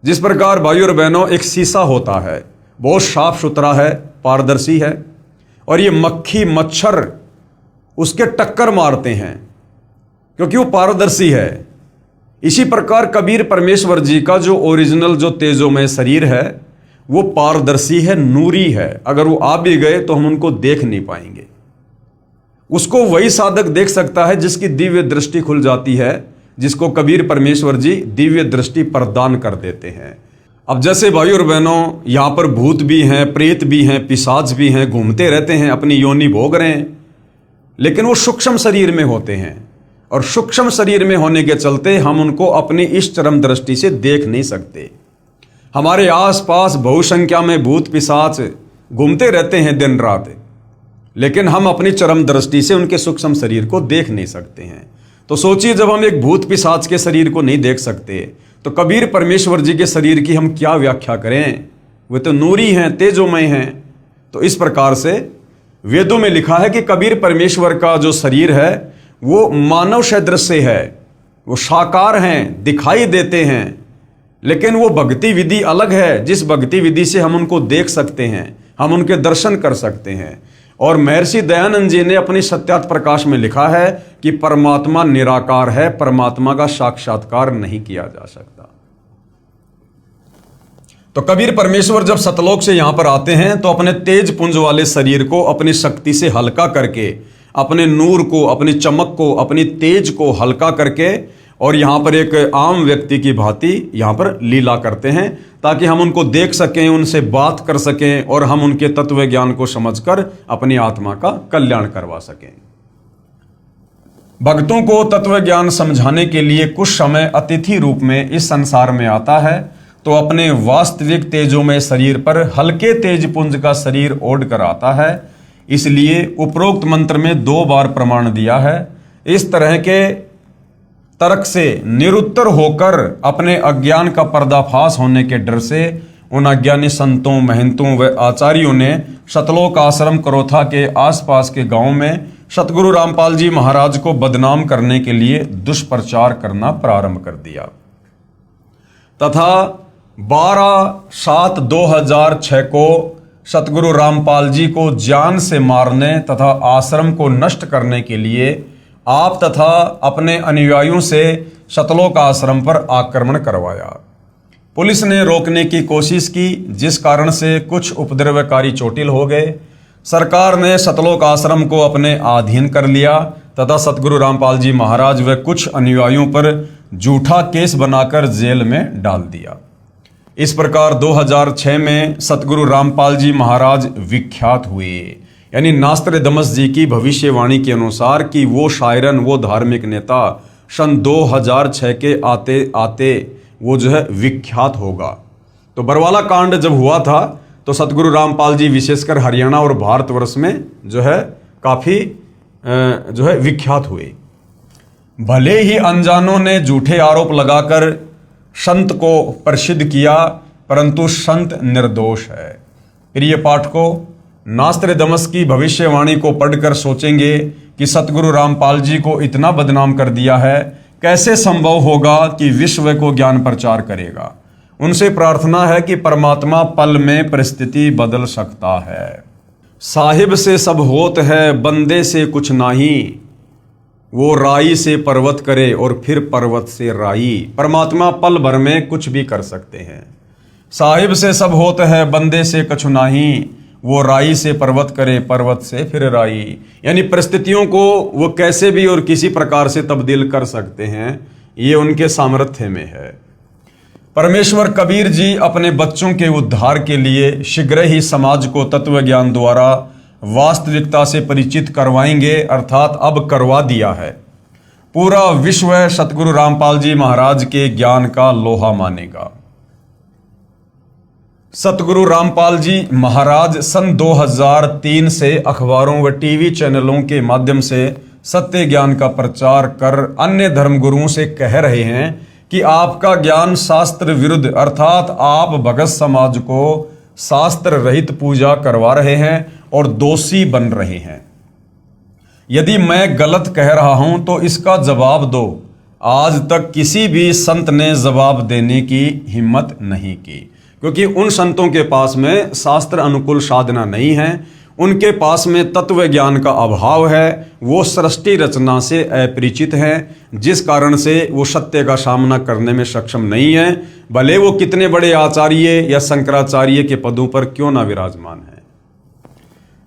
जिस प्रकार भाइयों और बहनों एक शीशा होता है, बहुत साफ सुथरा है, पारदर्शी है, और ये मक्खी मच्छर उसके टक्कर मारते हैं क्योंकि वो पारदर्शी है। इसी प्रकार कबीर परमेश्वर जी का जो ओरिजिनल जो तेजोमय शरीर है वो पारदर्शी है, नूरी है। अगर वो आ भी गए तो हम उनको देख नहीं पाएंगे। उसको वही साधक देख सकता है जिसकी दिव्य दृष्टि खुल जाती है, जिसको कबीर परमेश्वर जी दिव्य दृष्टि प्रदान कर देते हैं। अब जैसे भाइयों और बहनों, यहाँ पर भूत भी हैं, प्रेत भी हैं, पिशाच भी हैं, घूमते रहते हैं, अपनी योनि भोग रहे हैं, लेकिन वो सूक्ष्म शरीर में होते हैं, और सूक्ष्म शरीर में होने के चलते हम उनको अपनी इस चरम दृष्टि से देख नहीं सकते। हमारे आसपास बहुसंख्या में भूत पिशाच घूमते रहते हैं दिन रात, लेकिन हम अपनी चरम दृष्टि से उनके सूक्ष्म शरीर को देख नहीं सकते हैं। तो सोचिए, जब हम एक भूत पिशाच के शरीर को नहीं देख सकते तो कबीर परमेश्वर जी के शरीर की हम क्या व्याख्या करें? वे तो नूरी हैं, तेजोमय हैं। तो इस प्रकार से वेदों में लिखा है कि कबीर परमेश्वर का जो शरीर है वो मानव सदृश है, वो साकार हैं, दिखाई देते हैं, लेकिन वो भक्ति विधि अलग है, जिस भक्ति विधि से हम उनको देख सकते हैं, हम उनके दर्शन कर सकते हैं। और महर्षि दयानंद जी ने अपनी सत्यार्थ प्रकाश में लिखा है कि परमात्मा निराकार है, परमात्मा का साक्षात्कार नहीं किया जा सकता। तो कबीर परमेश्वर जब सतलोक से यहां पर आते हैं तो अपने तेज पुंज वाले शरीर को अपनी शक्ति से हल्का करके, अपने नूर को, अपनी चमक को, अपनी तेज को हल्का करके, और यहां पर एक आम व्यक्ति की भांति यहां पर लीला करते हैं, ताकि हम उनको देख सकें, उनसे बात कर सकें, और हम उनके तत्व ज्ञान को समझकर अपनी आत्मा का कल्याण करवा सकें। भक्तों को तत्व ज्ञान समझाने के लिए कुछ समय अतिथि रूप में इस संसार में आता है, तो अपने वास्तविक तेजोमय शरीर पर हल्के तेज पुंज का शरीर ओढ़ कर आता है। इसलिए उपरोक्त मंत्र में 2 बार प्रमाण दिया है। इस तरह के तर्क से निरुत्तर होकर अपने अज्ञान का पर्दाफाश होने के डर से उन अज्ञानी संतों, महंतों व आचार्यों ने सतलोक आश्रम करोथा के आसपास के गांव में सतगुरु रामपाल जी महाराज को बदनाम करने के लिए दुष्प्रचार करना प्रारंभ कर दिया तथा 12/7/2006 को सतगुरु रामपाल जी को जान से मारने तथा आश्रम को नष्ट करने के लिए आप तथा अपने अनुयायियों से सतलोक आश्रम पर आक्रमण करवाया। पुलिस ने रोकने की कोशिश की, जिस कारण से कुछ उपद्रवकारी चोटिल हो गए। सरकार ने सतलोक आश्रम को अपने अधीन कर लिया तथा सतगुरु रामपाल जी महाराज व कुछ अनुयायियों पर झूठा केस बनाकर जेल में डाल दिया। इस प्रकार 2006 में सतगुरु रामपाल जी महाराज विख्यात हुए। यानी नास्त्रदमस जी की भविष्यवाणी के अनुसार कि वो शायरन, वो धार्मिक नेता सन 2006 के आते आते वो जो है विख्यात होगा। तो बरवाला कांड जब हुआ था तो सतगुरु रामपाल जी विशेषकर हरियाणा और भारतवर्ष में जो है काफ़ी जो है विख्यात हुए। भले ही अनजानों ने झूठे आरोप लगाकर संत को प्रसिद्ध किया, परंतु संत निर्दोष है। प्रिय पाठकों, नास्त्रदमस की भविष्यवाणी को पढ़कर सोचेंगे कि सतगुरु रामपाल जी को इतना बदनाम कर दिया है, कैसे संभव होगा कि विश्व को ज्ञान प्रचार करेगा। उनसे प्रार्थना है कि परमात्मा पल में परिस्थिति बदल सकता है। साहिब से सब होत है, बंदे से कुछ नहीं, वो राई से पर्वत करे और फिर पर्वत से राई। परमात्मा पल भर में कुछ भी कर सकते हैं। साहिब से सब होत है, बंदे से कुछ नहीं, वो राई से पर्वत करे, पर्वत से फिर राई। यानी परिस्थितियों को वो कैसे भी और किसी प्रकार से तब्दील कर सकते हैं, ये उनके सामर्थ्य में है। परमेश्वर कबीर जी अपने बच्चों के उद्धार के लिए शीघ्र ही समाज को तत्व ज्ञान द्वारा वास्तविकता से परिचित करवाएंगे, अर्थात अब करवा दिया है। पूरा विश्व सतगुरु रामपाल जी महाराज के ज्ञान का लोहा मानेगा। सतगुरु रामपाल जी महाराज सन 2003 से अखबारों व टीवी चैनलों के माध्यम से सत्य ज्ञान का प्रचार कर अन्य धर्मगुरुओं से कह रहे हैं कि आपका ज्ञान शास्त्र विरुद्ध, अर्थात आप भगत समाज को शास्त्र रहित पूजा करवा रहे हैं और दोषी बन रहे हैं। यदि मैं गलत कह रहा हूं तो इसका जवाब दो। आज तक किसी भी संत ने जवाब देने की हिम्मत नहीं की, क्योंकि उन संतों के पास में शास्त्र अनुकूल साधना नहीं है, उनके पास में तत्व ज्ञान का अभाव है, वो सृष्टि रचना से अपरिचित हैं, जिस कारण से वो सत्य का सामना करने में सक्षम नहीं है, भले वो कितने बड़े आचार्य या शंकराचार्य के पदों पर क्यों ना विराजमान है।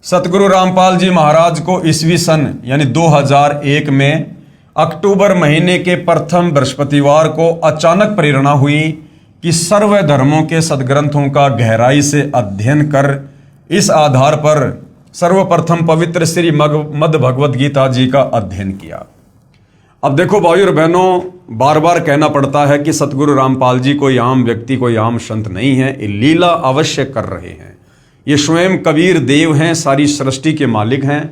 सतगुरु रामपाल जी महाराज को ईस्वी सन यानी 2001 में अक्टूबर महीने के प्रथम बृहस्पतिवार को अचानक प्रेरणा हुई कि सर्व धर्मों के सदग्रंथों का गहराई से अध्ययन कर इस आधार पर सर्वप्रथम पवित्र श्री मद भगवत गीता जी का अध्ययन किया। अब देखो भाइयों और बहनों, बार बार कहना पड़ता है कि सतगुरु रामपाल जी कोई आम व्यक्ति, कोई आम संत नहीं है, ये लीला अवश्य कर रहे हैं। ये स्वयं कबीर देव हैं, सारी सृष्टि के मालिक हैं।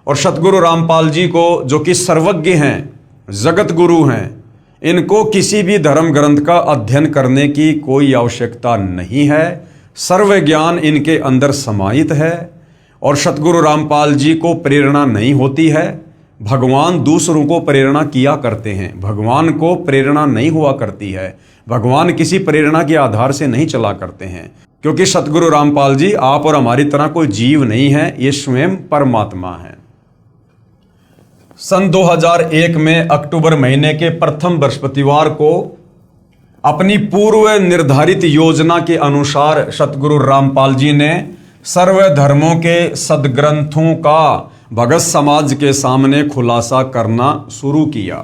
और सतगुरु रामपाल जी को, जो कि सर्वज्ञ हैं, जगत गुरु हैं, इनको किसी भी धर्म ग्रंथ का अध्ययन करने की कोई आवश्यकता नहीं है। सर्व ज्ञान इनके अंदर समाहित है। और सतगुरु रामपाल जी को प्रेरणा नहीं होती है, भगवान दूसरों को प्रेरणा किया करते हैं, भगवान को प्रेरणा नहीं हुआ करती है, भगवान किसी प्रेरणा के आधार से नहीं चला करते हैं, क्योंकि सतगुरु रामपाल जी आप और हमारी तरह कोई जीव नहीं है, ये स्वयं परमात्मा है। सन 2001 में अक्टूबर महीने के प्रथम बृहस्पतिवार को अपनी पूर्व निर्धारित योजना के अनुसार सतगुरु रामपाल जी ने सर्व धर्मों के सदग्रंथों का भगत समाज के सामने खुलासा करना शुरू किया,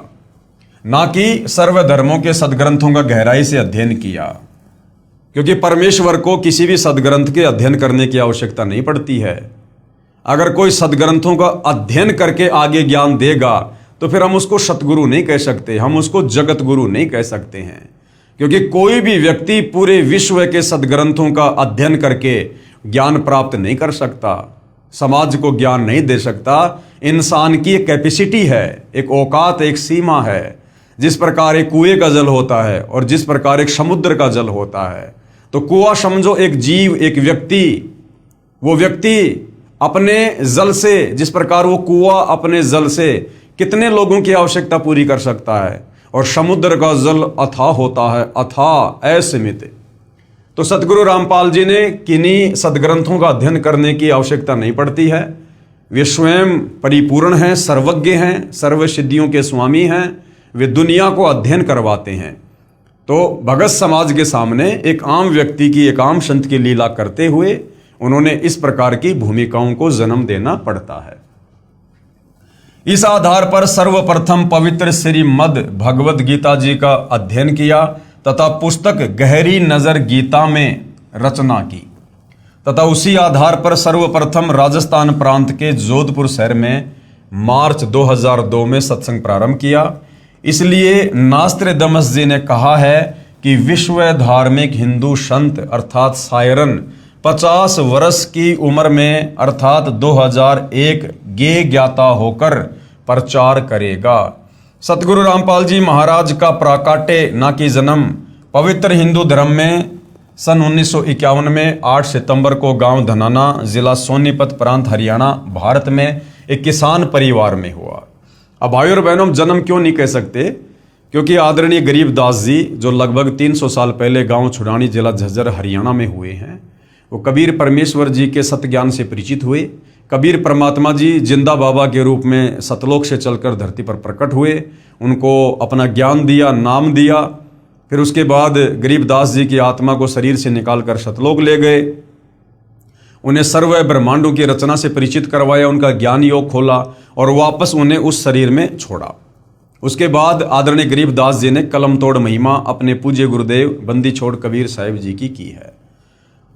ना कि सर्व धर्मों के सदग्रंथों का गहराई से अध्ययन किया, क्योंकि परमेश्वर को किसी भी सदग्रंथ के अध्ययन करने की आवश्यकता नहीं पड़ती है। अगर कोई सदग्रंथों का अध्ययन करके आगे ज्ञान देगा तो फिर हम उसको सतगुरु नहीं कह सकते, हम उसको जगत गुरु नहीं कह सकते हैं, क्योंकि कोई भी व्यक्ति पूरे विश्व के सदग्रंथों का अध्ययन करके ज्ञान प्राप्त नहीं कर सकता, समाज को ज्ञान नहीं दे सकता। इंसान की एक कैपेसिटी है, एक औकात, एक सीमा है। जिस प्रकार एक कुएं का जल होता है और जिस प्रकार एक समुद्र का जल होता है, तो कुआं समझो एक जीव, एक व्यक्ति, वो व्यक्ति अपने जल से, जिस प्रकार वो कुआं अपने जल से कितने लोगों की आवश्यकता पूरी कर सकता है, और समुद्र का जल अथाह होता है, अथाह असीमित। तो सतगुरु रामपाल जी ने किन्हीं सदग्रंथों का अध्ययन करने की आवश्यकता नहीं पड़ती है, वे स्वयं परिपूर्ण हैं, सर्वज्ञ हैं, सर्व सिद्धियों के स्वामी हैं, वे दुनिया को अध्ययन करवाते हैं। तो भगत समाज के सामने एक आम व्यक्ति की, एक आम संत की लीला करते हुए उन्होंने इस प्रकार की भूमिकाओं को जन्म देना पड़ता है। इस आधार पर सर्वप्रथम पवित्र श्रीमद् भगवत गीता जी का अध्ययन किया तथा पुस्तक गहरी नजर गीता में रचना की, तथा उसी आधार पर सर्वप्रथम राजस्थान प्रांत के जोधपुर शहर में मार्च 2002 में सत्संग प्रारंभ किया। इसलिए नास्त्रदमस जी ने कहा है कि विश्व धार्मिक हिंदू संत अर्थात सायरन 50 वर्ष की उम्र में अर्थात 2001 गे ज्ञाता होकर प्रचार करेगा। सतगुरु रामपाल जी महाराज का प्राकाट्य ना कि जन्म पवित्र हिंदू धर्म में सन 1951 में 8 सितंबर को गांव धनाना, जिला सोनीपत, प्रांत हरियाणा, भारत में एक किसान परिवार में हुआ। अब भाइयों और बहनों, जन्म क्यों नहीं कह सकते, क्योंकि आदरणीय गरीबदास जी जो लगभग 300 साल पहले गांव छुड़ानी, जिला झज्जर, हरियाणा में हुए हैं, वो कबीर परमेश्वर जी के सत्य ज्ञान से परिचित हुए। कबीर परमात्मा जी जिंदा बाबा के रूप में सतलोक से चलकर धरती पर प्रकट हुए, उनको अपना ज्ञान दिया, नाम दिया। फिर उसके बाद गरीबदास जी की आत्मा को शरीर से निकालकर सतलोक ले गए, उन्हें सर्व ब्रह्मांडों की रचना से परिचित करवाया, उनका ज्ञान योग खोला और वापस उन्हें उस शरीर में छोड़ा। उसके बाद आदरणीय गरीबदास जी ने कलम तोड़ महिमा अपने पूज्य गुरुदेव बंदी छोड़ कबीर साहिब जी की है।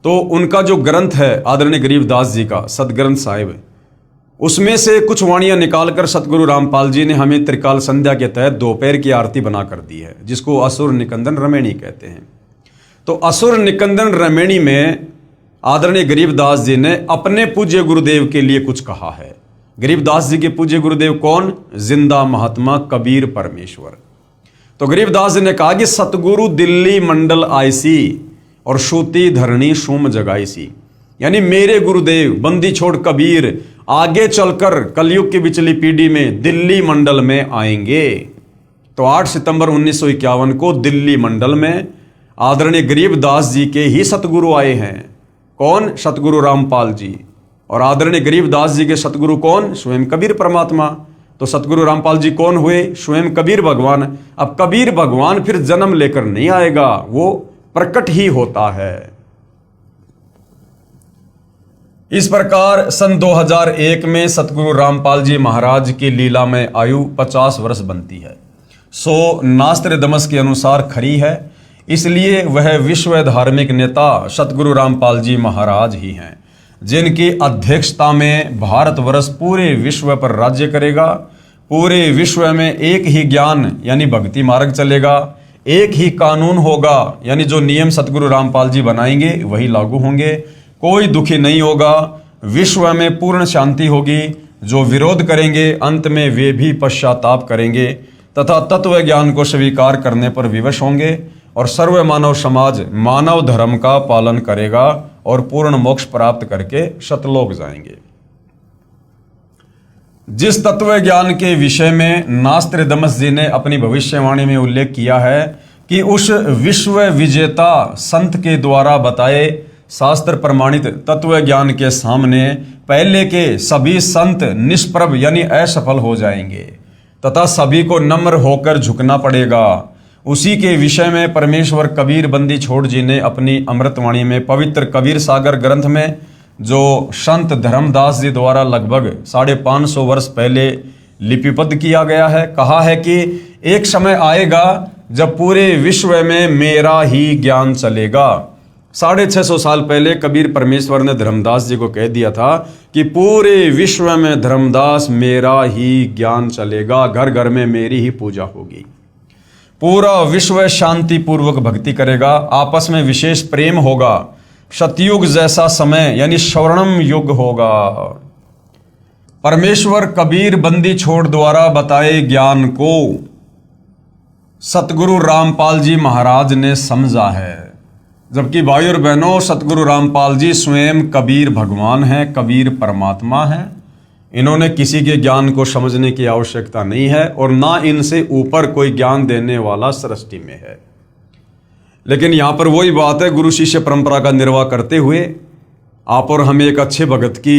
तो उनका जो ग्रंथ है आदरणीय गरीबदास जी का सदग्रंथ साहिब, उसमें से कुछ वाणियां निकालकर सतगुरु रामपाल जी ने हमें त्रिकाल संध्या के तहत दोपहर की आरती बना कर दी है, जिसको असुर निकंदन रमेणी कहते हैं। तो असुर निकंदन रमेणी में आदरणीय गरीबदास जी ने अपने पूज्य गुरुदेव के लिए कुछ कहा है। गरीबदास जी के पूज्य गुरुदेव कौन? जिंदा महात्मा कबीर परमेश्वर। तो गरीबदास जी ने कहा कि सतगुरु दिल्ली मंडल आईसी और सूती धरणी सुम जगाईसी, यानी मेरे गुरुदेव बंदी छोड़ कबीर आगे चलकर कलयुग की बिचली पीढ़ी में दिल्ली मंडल में आएंगे। तो 8 सितंबर 1951 को दिल्ली मंडल में आदरणीय गरीबदास जी के ही सतगुरु आए हैं। कौन? सतगुरु रामपाल जी। और आदरणीय गरीबदास जी के सतगुरु कौन? स्वयं कबीर परमात्मा। तो सतगुरु रामपाल जी कौन हुए? स्वयं कबीर भगवान। अब कबीर भगवान फिर जन्म लेकर नहीं आएगा, वो प्रकट ही होता है। इस प्रकार सन 2001 में सतगुरु रामपाल जी महाराज की लीला में आयु 50 वर्ष बनती है। सो नास्त्रदमस के अनुसार खरी है, इसलिए वह विश्व धार्मिक नेता सतगुरु रामपाल जी महाराज ही हैं, जिनकी अध्यक्षता में भारतवर्ष पूरे विश्व पर राज्य करेगा। पूरे विश्व में एक ही ज्ञान यानी भक्ति मार्ग चलेगा, एक ही कानून होगा, यानी जो नियम सतगुरु रामपाल जी बनाएंगे वही लागू होंगे। कोई दुखी नहीं होगा, विश्व में पूर्ण शांति होगी। जो विरोध करेंगे अंत में वे भी पश्चाताप करेंगे तथा तत्व ज्ञान को स्वीकार करने पर विवश होंगे और सर्व मानव समाज मानव धर्म का पालन करेगा और पूर्ण मोक्ष प्राप्त करके सतलोक जाएंगे। जिस तत्व ज्ञान के विषय में नास्त्रदमस जी ने अपनी भविष्यवाणी में उल्लेख किया है कि उस विश्व विजेता संत के द्वारा बताए शास्त्र प्रमाणित तत्व ज्ञान के सामने पहले के सभी संत निष्प्रभ यानी असफल हो जाएंगे तथा सभी को नम्र होकर झुकना पड़ेगा। उसी के विषय में परमेश्वर कबीर बंदी छोड़ जी ने अपनी अमृतवाणी में पवित्र कबीर सागर ग्रंथ में, जो संत धर्मदास जी द्वारा लगभग 550 वर्ष पहले लिपिबद्ध किया गया है, कहा है कि एक समय आएगा जब पूरे विश्व में मेरा ही ज्ञान चलेगा। 650 साल पहले कबीर परमेश्वर ने धर्मदास जी को कह दिया था कि पूरे विश्व में धर्मदास मेरा ही ज्ञान चलेगा, घर घर में मेरी ही पूजा होगी, पूरा विश्व शांति पूर्वक भक्ति करेगा, आपस में विशेष प्रेम होगा, सतयुग जैसा समय यानी स्वर्णम युग होगा। परमेश्वर कबीर बंदी छोड़ द्वारा बताए ज्ञान को सतगुरु रामपाल जी महाराज ने समझा है, जबकि भाई और बहनों सतगुरु रामपाल जी स्वयं कबीर भगवान हैं, कबीर परमात्मा हैं। इन्होंने किसी के ज्ञान को समझने की आवश्यकता नहीं है और ना इनसे ऊपर कोई ज्ञान देने वाला सृष्टि में है। लेकिन यहाँ पर वही बात है, गुरु शिष्य परंपरा का निर्वाह करते हुए आप और हम एक अच्छे भगत की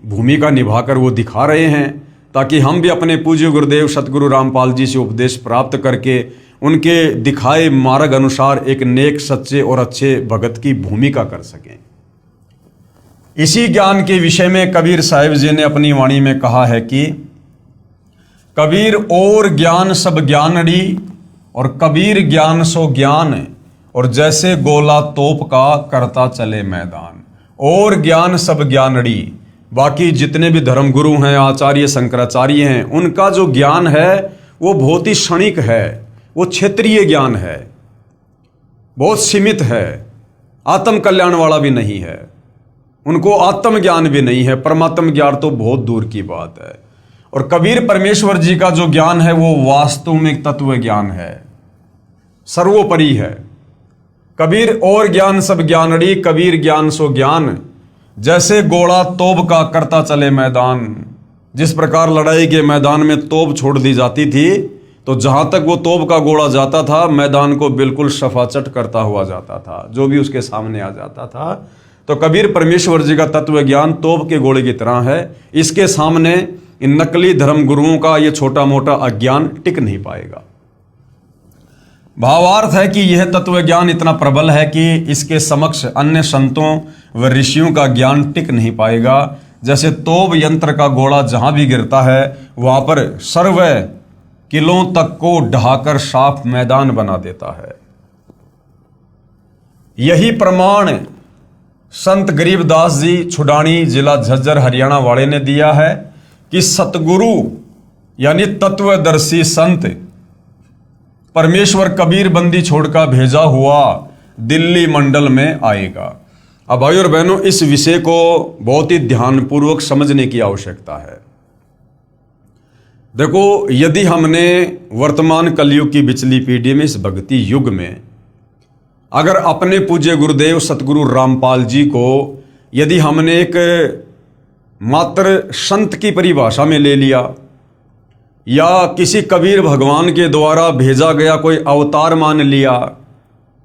भूमिका निभाकर वो दिखा रहे हैं, ताकि हम भी अपने पूज्य गुरुदेव सतगुरु रामपाल जी से उपदेश प्राप्त करके उनके दिखाए मार्ग अनुसार एक नेक सच्चे और अच्छे भगत की भूमिका कर सकें। इसी ज्ञान के विषय में कबीर साहिब जी ने अपनी वाणी में कहा है कि कबीर और ज्ञान सब ज्ञानड़ी और कबीर ज्ञान सो ज्ञान, और जैसे गोला तोप का करता चले मैदान। और ज्ञान सब ज्ञानड़ी, बाकी जितने भी धर्मगुरु हैं, आचार्य शंकराचार्य हैं, उनका जो ज्ञान है वो बहुत ही क्षणिक है, वो क्षेत्रीय ज्ञान है, बहुत सीमित है, आत्म कल्याण वाला भी नहीं है, उनको आत्म ज्ञान भी नहीं है, परमात्म ज्ञान तो बहुत दूर की बात है। और कबीर परमेश्वर जी का जो ज्ञान है वो वास्तविक तत्व ज्ञान है, सर्वोपरि है। कबीर और ज्ञान सब ज्ञानड़ी, कबीर ज्ञान सो ज्ञान, जैसे गोला तोप का करता चले मैदान। जिस प्रकार लड़ाई के मैदान में तोप छोड़ दी जाती थी तो जहां तक वो तोप का गोला जाता था मैदान को बिल्कुल सफाचट करता हुआ जाता था, जो भी उसके सामने आ जाता था। तो कबीर परमेश्वर जी का तत्व ज्ञान तोप के गोले की तरह है, इसके सामने इन नकली धर्म गुरुओं का ये छोटा मोटा अज्ञान टिक नहीं पाएगा। भावार्थ है कि यह तत्व ज्ञान इतना प्रबल है कि इसके समक्ष अन्य संतों व ऋषियों का ज्ञान टिक नहीं पाएगा। जैसे तोप यंत्र का गोला जहां भी गिरता है वहां पर सर्व किलों तक को ढहाकर साफ मैदान बना देता है। यही प्रमाण संत गरीबदास जी छुडानी जिला झज्जर हरियाणा वाले ने दिया है कि सतगुरु यानी तत्वदर्शी संत परमेश्वर कबीर बंदी छोड़कर भेजा हुआ दिल्ली मंडल में आएगा। अब भाई और बहनों, इस विषय को बहुत ही ध्यानपूर्वक समझने की आवश्यकता है। देखो, यदि हमने वर्तमान कलयुग की बिचली पीढ़ी में, इस भक्ति युग में, अगर अपने पूज्य गुरुदेव सतगुरु रामपाल जी को यदि हमने एक मात्र संत की परिभाषा में ले लिया, या किसी कबीर भगवान के द्वारा भेजा गया कोई अवतार मान लिया,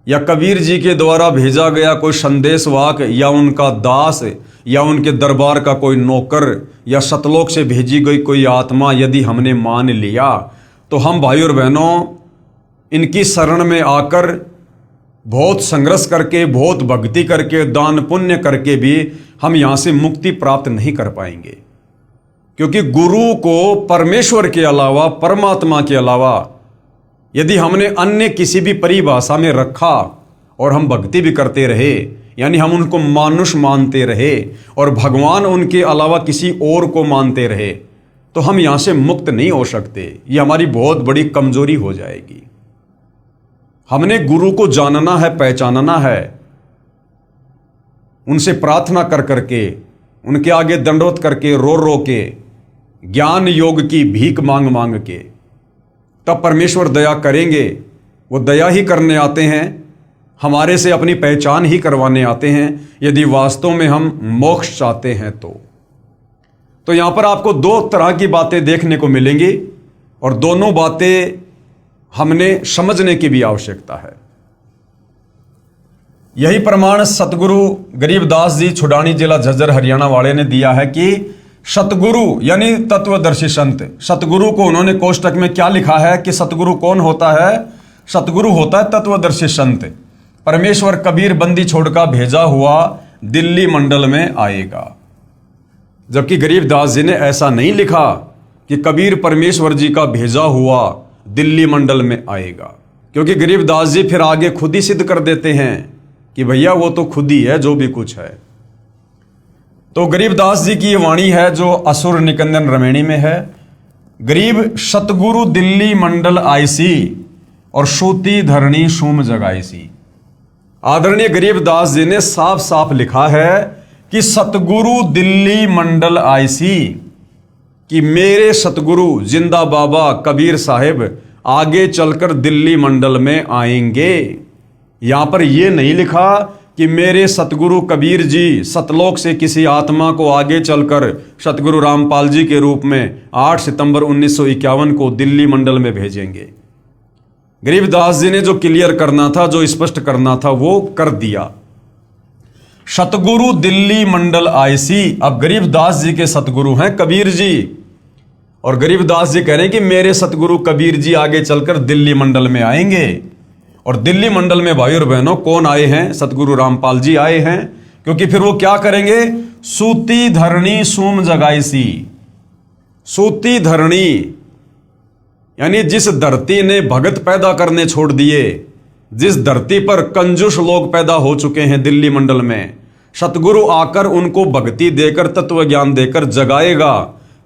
या कबीर जी के द्वारा भेजा गया कोई संदेशवाहक, या उनका दास, या उनके दरबार का कोई नौकर, या सतलोक से भेजी गई कोई आत्मा यदि हमने मान लिया, तो हम भाई और बहनों इनकी शरण में आकर बहुत संघर्ष करके, बहुत भक्ति करके, दान पुण्य करके भी हम यहाँ से मुक्ति प्राप्त नहीं कर पाएंगे। क्योंकि गुरु को परमेश्वर के अलावा, परमात्मा के अलावा यदि हमने अन्य किसी भी परिभाषा में रखा और हम भक्ति भी करते रहे, यानी हम उनको मानुष मानते रहे और भगवान उनके अलावा किसी और को मानते रहे, तो हम यहाँ से मुक्त नहीं हो सकते। ये हमारी बहुत बड़ी कमजोरी हो जाएगी। हमने गुरु को जानना है, पहचानना है, उनसे प्रार्थना कर करके, उनके आगे दंडवत करके, रो रो के, ज्ञान योग की भीख मांग मांग के, तब परमेश्वर दया करेंगे। वो दया ही करने आते हैं, हमारे से अपनी पहचान ही करवाने आते हैं, यदि वास्तव में हम मोक्ष चाहते हैं तो यहां पर आपको दो तरह की बातें देखने को मिलेंगी और दोनों बातें हमने समझने की भी आवश्यकता है। यही प्रमाण सतगुरु गरीबदास जी छुडानी जिला झज्जर हरियाणा वाले ने दिया है कि सतगुरु यानी तत्वदर्शी संत, सतगुरु को उन्होंने कोष्टक में क्या लिखा है कि सतगुरु कौन होता है? सतगुरु होता है तत्वदर्शी संत। परमेश्वर कबीर बंदी छोड़कर भेजा हुआ दिल्ली मंडल में आएगा। जबकि गरीबदास जी ने ऐसा नहीं लिखा कि कबीर परमेश्वर जी का भेजा हुआ दिल्ली मंडल में आएगा, क्योंकि गरीबदास जी फिर आगे खुद ही सिद्ध कर देते हैं कि भैया वो तो खुद ही है जो भी कुछ है। तो गरीबदास जी की ये वाणी है जो असुर निकंदन रमेणी में है। गरीब सतगुरु दिल्ली मंडल आईसी और सूती धरणी सूम जगाईसी। आदरणीय गरीबदास जी ने साफ साफ लिखा है कि सतगुरु दिल्ली मंडल आईसी, कि मेरे सतगुरु जिंदा बाबा कबीर साहिब आगे चलकर दिल्ली मंडल में आएंगे। यहां पर यह नहीं लिखा कि मेरे सतगुरु कबीर जी सतलोक से किसी आत्मा को आगे चलकर सतगुरु रामपाल जी के रूप में 8 सितंबर 1951 को दिल्ली मंडल में भेजेंगे। गरीबदास जी ने जो क्लियर करना था, जो स्पष्ट करना था, वो कर दिया। सतगुरु दिल्ली मंडल आईसी। अब गरीबदास जी के सतगुरु हैं कबीर जी, और गरीबदास जी कह रहे हैं कि मेरे सतगुरु कबीर जी आगे चलकर दिल्ली मंडल में आएंगे। और दिल्ली मंडल में भाई और बहनों कौन आए हैं? सतगुरु रामपाल जी आए हैं। क्योंकि फिर वो क्या करेंगे? सूती धरणी सूम जगाईसी। सूती धरणी यानी जिस धरती ने भगत पैदा करने छोड़ दिए, जिस धरती पर कंजूस लोग पैदा हो चुके हैं दिल्ली मंडल में, सतगुरु आकर उनको भक्ति देकर, तत्व ज्ञान देकर जगाएगा,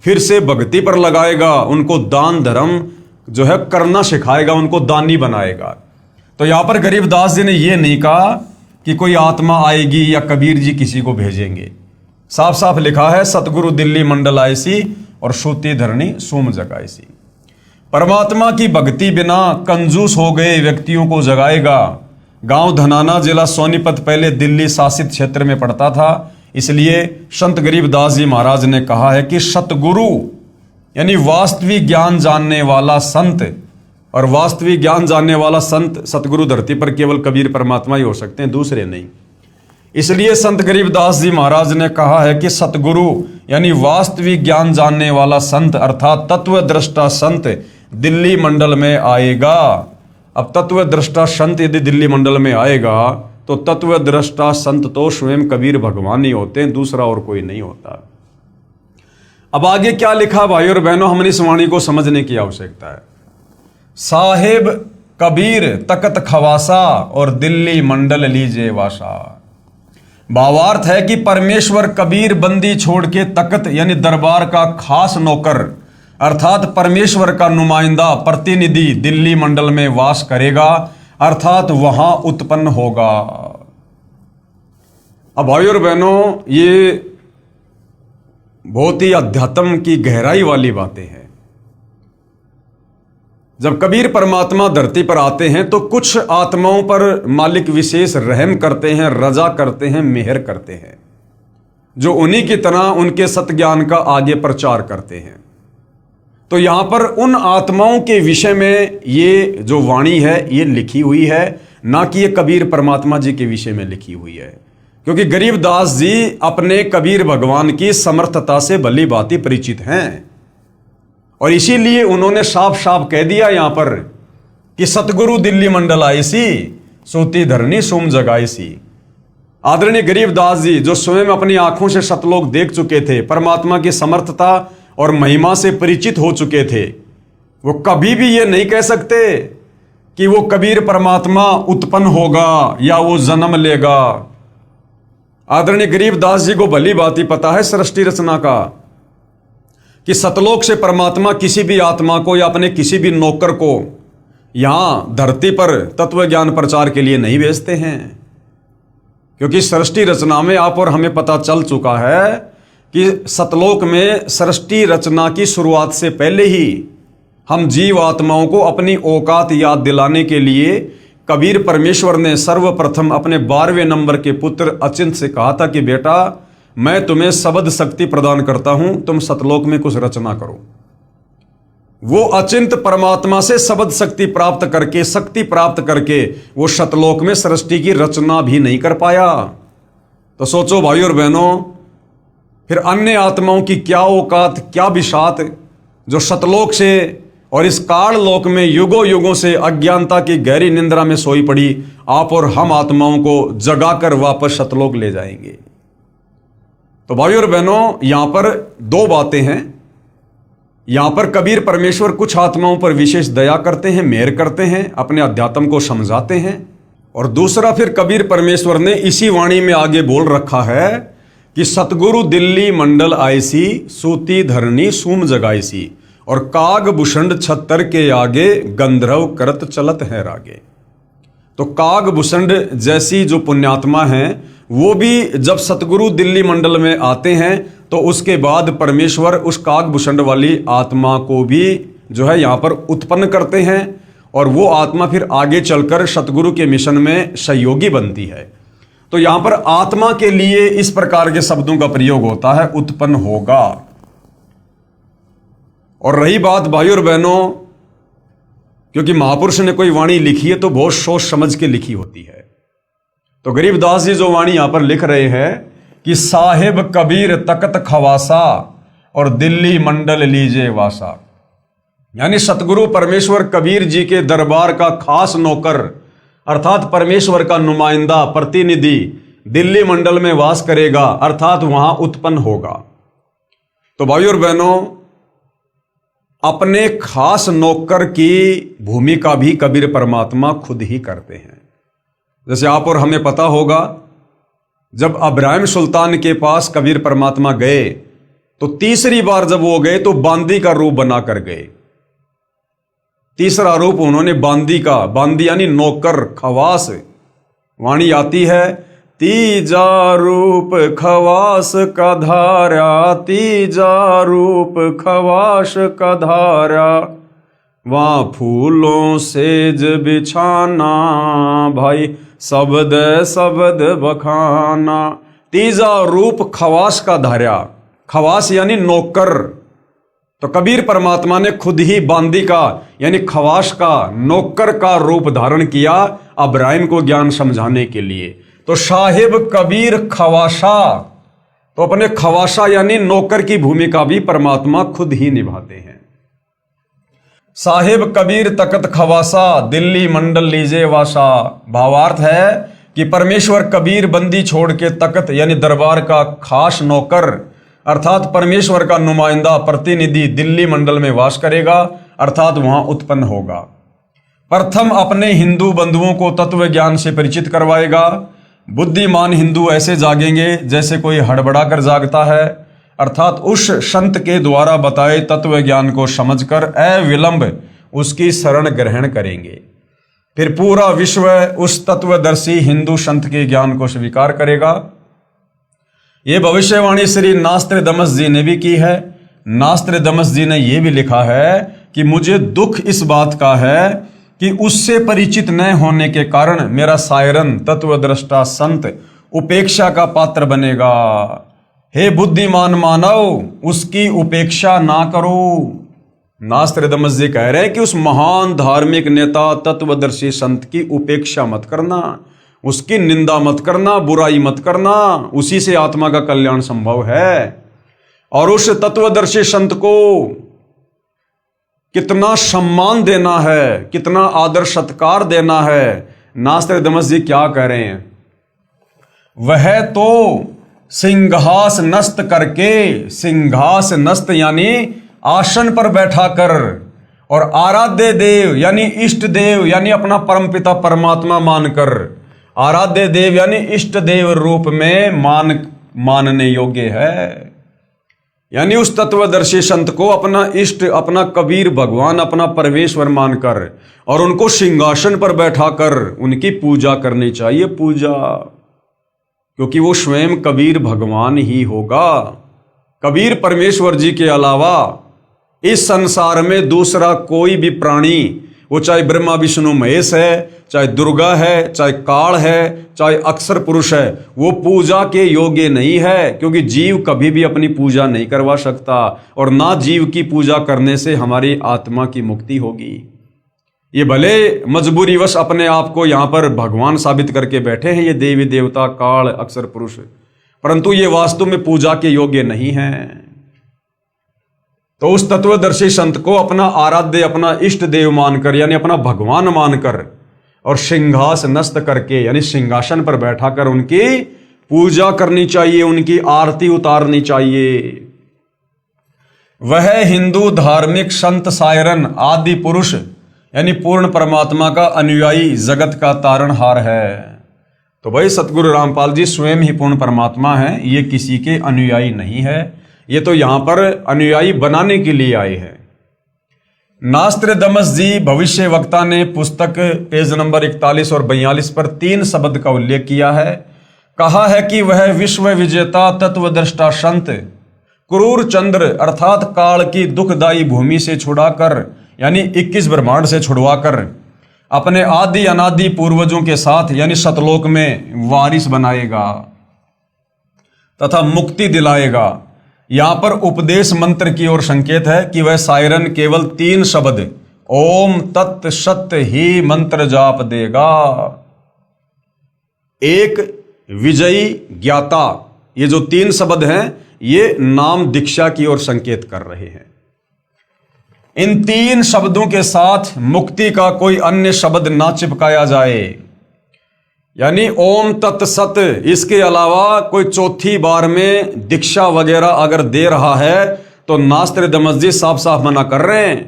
फिर से भक्ति पर लगाएगा, उनको दान धर्म जो है करना सिखाएगा, उनको दानी बनाएगा। तो यहां पर गरीबदास जी ने यह नहीं कहा कि कोई आत्मा आएगी या कबीर जी किसी को भेजेंगे। साफ साफ लिखा है सतगुरु दिल्ली मंडल आईसी और सूती धरणी सूम जगाईसी। परमात्मा की भक्ति बिना कंजूस हो गए व्यक्तियों को जगाएगा। गांव धनाना जिला सोनीपत पहले दिल्ली शासित क्षेत्र में पड़ता था, इसलिए संत गरीबदास जी महाराज ने कहा है कि सतगुरु यानी वास्तविक ज्ञान जानने वाला संत, और वास्तविक ज्ञान जानने वाला संत सतगुरु धरती पर केवल कबीर परमात्मा ही हो सकते हैं, दूसरे नहीं। इसलिए संत गरीबदास जी महाराज ने कहा है कि सतगुरु यानी वास्तविक ज्ञान जानने वाला संत अर्थात तत्वदृष्टा संत दिल्ली मंडल में आएगा। अब तत्वदृष्टा संत यदि दिल्ली मंडल में आएगा तो तत्वदृष्टा संत तो स्वयं कबीर भगवान ही होते हैं, दूसरा और कोई नहीं होता। अब आगे क्या लिखा भाई और बहनों, हमने इस वाणी को समझने की आवश्यकता है। साहेब कबीर तकत खवासा और दिल्ली मंडल लीजे वासा। भावार्थ है कि परमेश्वर कबीर बंदी छोड़ के तकत यानी दरबार का खास नौकर अर्थात परमेश्वर का नुमाइंदा प्रतिनिधि दिल्ली मंडल में वास करेगा, अर्थात वहां उत्पन्न होगा। अब भाई और बहनों, ये बहुत ही अध्यात्म की गहराई वाली बातें हैं। जब कबीर परमात्मा धरती पर आते हैं तो कुछ आत्माओं पर मालिक विशेष रहम करते हैं, रजा करते हैं, मेहर करते हैं। जो उन्हीं की तरह उनके सत्ज्ञान का आगे प्रचार करते हैं। तो यहां पर उन आत्माओं के विषय में ये जो वाणी है ये लिखी हुई है, ना कि ये कबीर परमात्मा जी के विषय में लिखी हुई है। क्योंकि गरीबदास जी अपने कबीर भगवान की समर्थता से भली भांति परिचित हैं और इसीलिए उन्होंने साफ साफ कह दिया यहां पर कि सतगुरु दिल्ली मंडल आई सी, सूती धरनी सुम जगाई सी। आदरणीय गरीबदास जी जो स्वयं अपनी आंखों से सतलोक देख चुके थे, परमात्मा की समर्थता और महिमा से परिचित हो चुके थे, वो कभी भी ये नहीं कह सकते कि वो कबीर परमात्मा उत्पन्न होगा या वो जन्म लेगा। आदरणीय गरीबदास जी को भली भांति पता है सृष्टि रचना का कि सतलोक से परमात्मा किसी भी आत्मा को या अपने किसी भी नौकर को यहां धरती पर तत्व ज्ञान प्रचार के लिए नहीं भेजते हैं। क्योंकि सृष्टि रचना में आप और हमें पता चल चुका है कि सतलोक में सृष्टि रचना की शुरुआत से पहले ही हम जीव आत्माओं को अपनी औकात याद दिलाने के लिए कबीर परमेश्वर ने सर्वप्रथम अपने 12वें नंबर के पुत्र अचिंत से कहा था कि बेटा मैं तुम्हें शब्द शक्ति प्रदान करता हूं, तुम सतलोक में कुछ रचना करो। वो अचिंत परमात्मा से शब्द शक्ति प्राप्त करके, शक्ति प्राप्त करके वो सतलोक में सृष्टि की रचना भी नहीं कर पाया। तो सोचो भाई और बहनों, फिर अन्य आत्माओं की क्या औकात, क्या बिशात जो सतलोक से और इस काल लोक में युगों युगों से अज्ञानता की गहरी निंद्रा में सोई पड़ी आप और हम आत्माओं को जगाकर वापस सतलोक ले जाएंगे। तो भाई और बहनों, यहां पर दो बातें हैं। यहां पर कबीर परमेश्वर कुछ आत्माओं पर विशेष दया करते हैं, मेहर करते हैं, अपने अध्यात्म को समझाते हैं। और दूसरा फिर कबीर परमेश्वर ने इसी वाणी में आगे बोल रखा है कि सतगुरु दिल्ली मंडल आईसी, सूती धरनी सूम जगाईसी, और काग भूषण छत्तर के आगे गंधर्व करत चलत है रागे। तो काग भूषण जैसी जो पुण्यात्मा हैं वो भी जब सतगुरु दिल्ली मंडल में आते हैं तो उसके बाद परमेश्वर उस काग भूषण वाली आत्मा को भी जो है यहाँ पर उत्पन्न करते हैं और वो आत्मा फिर आगे चलकर सतगुरु के मिशन में सहयोगी बनती है। तो यहाँ पर आत्मा के लिए इस प्रकार के शब्दों का प्रयोग होता है, उत्पन्न होगा। और रही बात भाई और बहनों, क्योंकि महापुरुष ने कोई वाणी लिखी है तो बहुत सोच समझ के लिखी होती है। तो गरीबदास जी जो वाणी यहां पर लिख रहे हैं कि साहिब कबीर तकत खवासा और दिल्ली मंडल लीजे वासा, यानी सतगुरु परमेश्वर कबीर जी के दरबार का खास नौकर अर्थात परमेश्वर का नुमाइंदा प्रतिनिधि दिल्ली मंडल में वास करेगा, अर्थात वहां उत्पन्न होगा। तो भाई और बहनों, अपने खास नौकर की भूमिका भी कबीर परमात्मा खुद ही करते हैं। जैसे आप और हमें पता होगा, जब इब्राहिम सुल्तान के पास कबीर परमात्मा गए तो तीसरी बार जब वो गए तो बांदी का रूप बनाकर गए। तीसरा रूप उन्होंने बांदी का, बांदी यानी नौकर, खवास। वाणी आती है तीजा रूप खवास का धारा, तीजा रूप खवास का धारा, वहां फूलों सेज बिछाना, भाई शब्द शब्द बखाना। तीजा रूप खवास का धारा, खवास यानी नौकर। तो कबीर परमात्मा ने खुद ही बांदी का यानी खवास का, नौकर का रूप धारण किया इब्राहिम को ज्ञान समझाने के लिए। तो साहिब कबीर खवासा, तो अपने खवासा यानी नौकर की भूमिका भी परमात्मा खुद ही निभाते हैं। साहिब कबीर तकत खवासा, दिल्ली मंडल लीजे वासा। भावार्थ है कि परमेश्वर कबीर बंदी छोड़ के तकत यानी दरबार का खास नौकर अर्थात परमेश्वर का नुमाइंदा प्रतिनिधि दिल्ली मंडल में वास करेगा, अर्थात वहां उत्पन्न होगा। प्रथम अपने हिंदू बंधुओं को तत्व ज्ञान से परिचित करवाएगा। बुद्धिमान हिंदू ऐसे जागेंगे जैसे कोई हड़बड़ा कर जागता है, अर्थात उस संत के द्वारा बताए तत्व ज्ञान को समझकर अविलंब उसकी शरण ग्रहण करेंगे। फिर पूरा विश्व उस तत्वदर्शी हिंदू संत के ज्ञान को स्वीकार करेगा। यह भविष्यवाणी श्री नास्त्रदमस जी ने भी की है। नास्त्रदमस जी ने यह भी लिखा है कि मुझे दुख इस बात का है कि उससे परिचित न होने के कारण मेरा सायरन तत्वदृष्टा संत उपेक्षा का पात्र बनेगा। हे बुद्धिमान मानव उसकी उपेक्षा ना करो। नास्त्रदामस जी कह रहे हैं कि उस महान धार्मिक नेता तत्वदर्शी संत की उपेक्षा मत करना, उसकी निंदा मत करना, बुराई मत करना, उसी से आत्मा का कल्याण संभव है। और उस तत्वदर्शी संत को कितना सम्मान देना है, कितना आदर सत्कार देना है। नास्त्रदामस जी क्या कह रहे हैं, वह तो सिंहास नस्त करके, सिंहास नस्त यानी आसन पर बैठा कर, और आराध्य देव यानी इष्ट देव यानी अपना परमपिता परमात्मा मानकर, आराध्य देव यानी इष्ट देव रूप में मानने योग्य है। यानी उस तत्वदर्शी संत को अपना इष्ट, अपना कबीर भगवान, अपना परमेश्वर मानकर और उनको सिंहासन पर बैठाकर उनकी पूजा करनी चाहिए। पूजा, क्योंकि वो स्वयं कबीर भगवान ही होगा। कबीर परमेश्वर जी के अलावा इस संसार में दूसरा कोई भी प्राणी, वो चाहे ब्रह्मा विष्णु महेश है, चाहे दुर्गा है, चाहे काल है, चाहे अक्षर पुरुष है, वो पूजा के योग्य नहीं है। क्योंकि जीव कभी भी अपनी पूजा नहीं करवा सकता, और ना जीव की पूजा करने से हमारी आत्मा की मुक्ति होगी। ये भले मजबूरीवश अपने आप को यहाँ पर भगवान साबित करके बैठे हैं, ये देवी देवता काल अक्षर पुरुष, परंतु ये वास्तव में पूजा के योग्य नहीं है। तो उस तत्वदर्शी संत को अपना आराध्य, अपना इष्ट देव मानकर यानी अपना भगवान मानकर और सिंहास नस्त करके यानी सिंहासन पर बैठाकर उनकी पूजा करनी चाहिए, उनकी आरती उतारनी चाहिए। वह हिंदू धार्मिक संत सायरन आदि पुरुष यानी पूर्ण परमात्मा का अनुयायी जगत का तारणहार है। तो भाई सतगुरु रामपाल जी स्वयं ही पूर्ण परमात्मा हैं, ये किसी के अनुयायी नहीं है, ये तो यहां पर अनुयायी बनाने के लिए आए हैं। नास्त्रदामस जी भविष्य वक्ता ने पुस्तक पेज नंबर 41 और 42 पर 3 शब्द का उल्लेख किया है। कहा है कि वह विश्व विजेता तत्वदृष्टा संत क्रूर चंद्र अर्थात काल की दुखदायी भूमि से छुड़ाकर यानी 21 ब्रह्मांड से छुड़वाकर अपने आदि अनादि पूर्वजों के साथ यानी सतलोक में वारिस बनाएगा तथा मुक्ति दिलाएगा। यहां पर उपदेश मंत्र की ओर संकेत है कि वह सायरन केवल 3 शब्द ओम तत् सत्य ही मंत्र जाप देगा। एक विजयी ज्ञाता, ये जो 3 शब्द हैं ये नाम दीक्षा की ओर संकेत कर रहे हैं। इन 3 शब्दों के साथ मुक्ति का कोई अन्य शब्द ना चिपकाया जाए, यानी ओम तत् सत, इसके अलावा कोई चौथी बार में दीक्षा वगैरह अगर दे रहा है तो नास्त्रदामस जी साफ साफ मना कर रहे हैं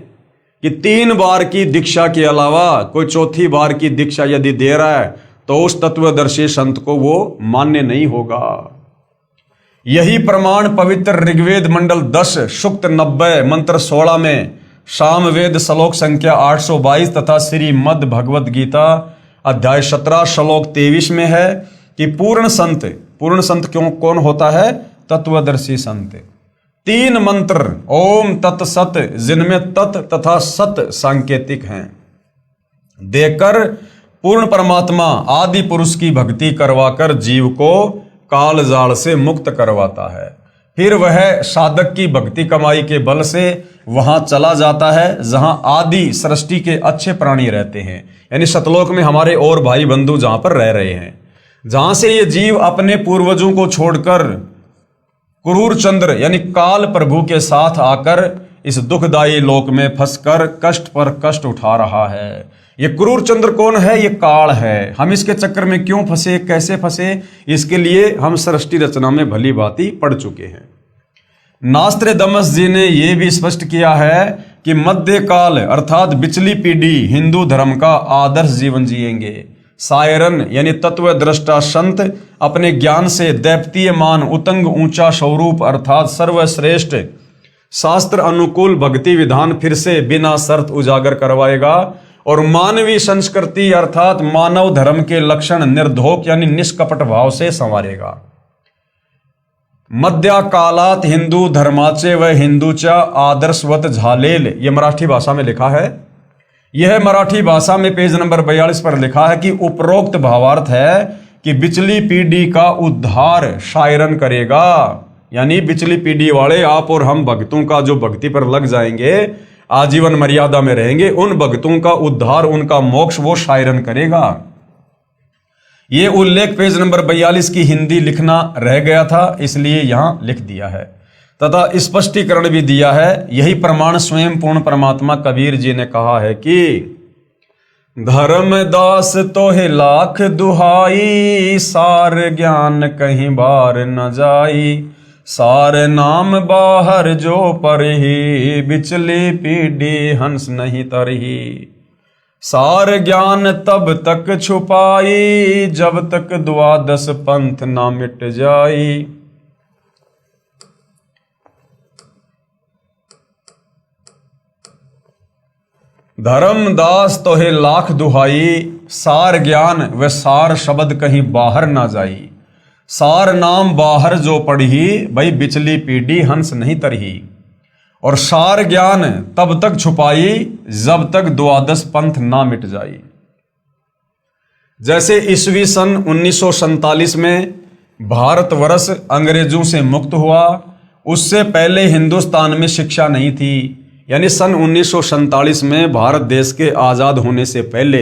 कि 3 बार की दीक्षा के अलावा कोई चौथी बार की दीक्षा यदि दे रहा है तो उस तत्वदर्शी संत को वो मान्य नहीं होगा। यही प्रमाण पवित्र ऋग्वेद मंडल 10 सूक्त 90 मंत्र 16 में, सामवेद श्लोक संख्या 822 तथा श्रीमद् भगवद गीता अध्याय 17 श्लोक 23 में है कि पूर्ण संत क्यों कौन होता है? तत्वदर्शी संत। 3 मंत्र ओम तत् सत जिनमें तत् तथा सत सांकेतिक हैं देकर पूर्ण परमात्मा आदि पुरुष की भक्ति करवाकर जीव को काल जाल से मुक्त करवाता है। फिर वह साधक की भक्ति कमाई के बल से वहां चला जाता है जहां आदि सृष्टि के अच्छे प्राणी रहते हैं, यानी सतलोक में हमारे और भाई बंधु जहां पर रह रहे हैं, जहां से ये जीव अपने पूर्वजों को छोड़कर क्रूर चंद्र यानी काल प्रभु के साथ आकर इस दुखदायी लोक में फंसकर कष्ट पर कष्ट उठा रहा है। ये क्रूर चंद्र कौन है? ये काल है। हम इसके चक्कर में क्यों फंसे, कैसे फंसे, इसके लिए हम सृष्टि रचना में भली भांति पढ़ चुके हैं। नास्त्रदामस जी ने यह भी स्पष्ट किया है कि मध्यकाल अर्थात पिछली पीढ़ी हिंदू धर्म का आदर्श जीवन जिएंगे। सायरन यानी तत्वद्रष्टा संत अपने ज्ञान से दैवतीयमान उतंग ऊंचा स्वरूप अर्थात सर्वश्रेष्ठ शास्त्र अनुकूल भक्ति विधान फिर से बिना शर्त उजागर करवाएगा और मानवीय संस्कृति अर्थात मानव धर्म के लक्षण निर्धोक यानी निष्कपट भाव से संवारेगा। मध्या कालात हिंदू धर्माचे व हिंदूच्या आदर्शवत झालेल, यह मराठी भाषा में लिखा है। यह मराठी भाषा में पेज नंबर 42 पर लिखा है कि उपरोक्त भावार्थ है कि पिछली पीढ़ी का उद्धार सायरन करेगा, यानी पिछली पीढ़ी वाले आप और हम भक्तों का जो भक्ति पर लग जाएंगे, आजीवन मर्यादा में रहेंगे, उन भक्तों का उद्धार, उनका मोक्ष वो शायरन करेगा। ये उल्लेख पेज नंबर 42 की हिंदी लिखना रह गया था, इसलिए यहां लिख दिया है तथा स्पष्टीकरण भी दिया है। यही प्रमाण स्वयं पूर्ण परमात्मा कबीर जी ने कहा है कि धर्मदास तोहे लाख दुहाई, सार ज्ञान कहीं बार न जाई, सार नाम बाहर जो परही, बिचली पीढ़ी हंस नहीं तरही, सार ज्ञान तब तक छुपाई, जब तक द्वादश पंथ ना मिट जाई। धर्मदास तोहे लाख दुहाई, सार ज्ञान व सार शब्द कहीं बाहर ना जाई, सार नाम बाहर जो पढ़ी, भाई बिचली पीढ़ी हंस नहीं तरही, और सार ज्ञान तब तक छुपाई जब तक द्वादश पंथ ना मिट जाई। जैसे ईस्वी सन 1947 में भारतवर्ष अंग्रेजों से मुक्त हुआ, उससे पहले हिंदुस्तान में शिक्षा नहीं थी। यानी सन 1947 में भारत देश के आज़ाद होने से पहले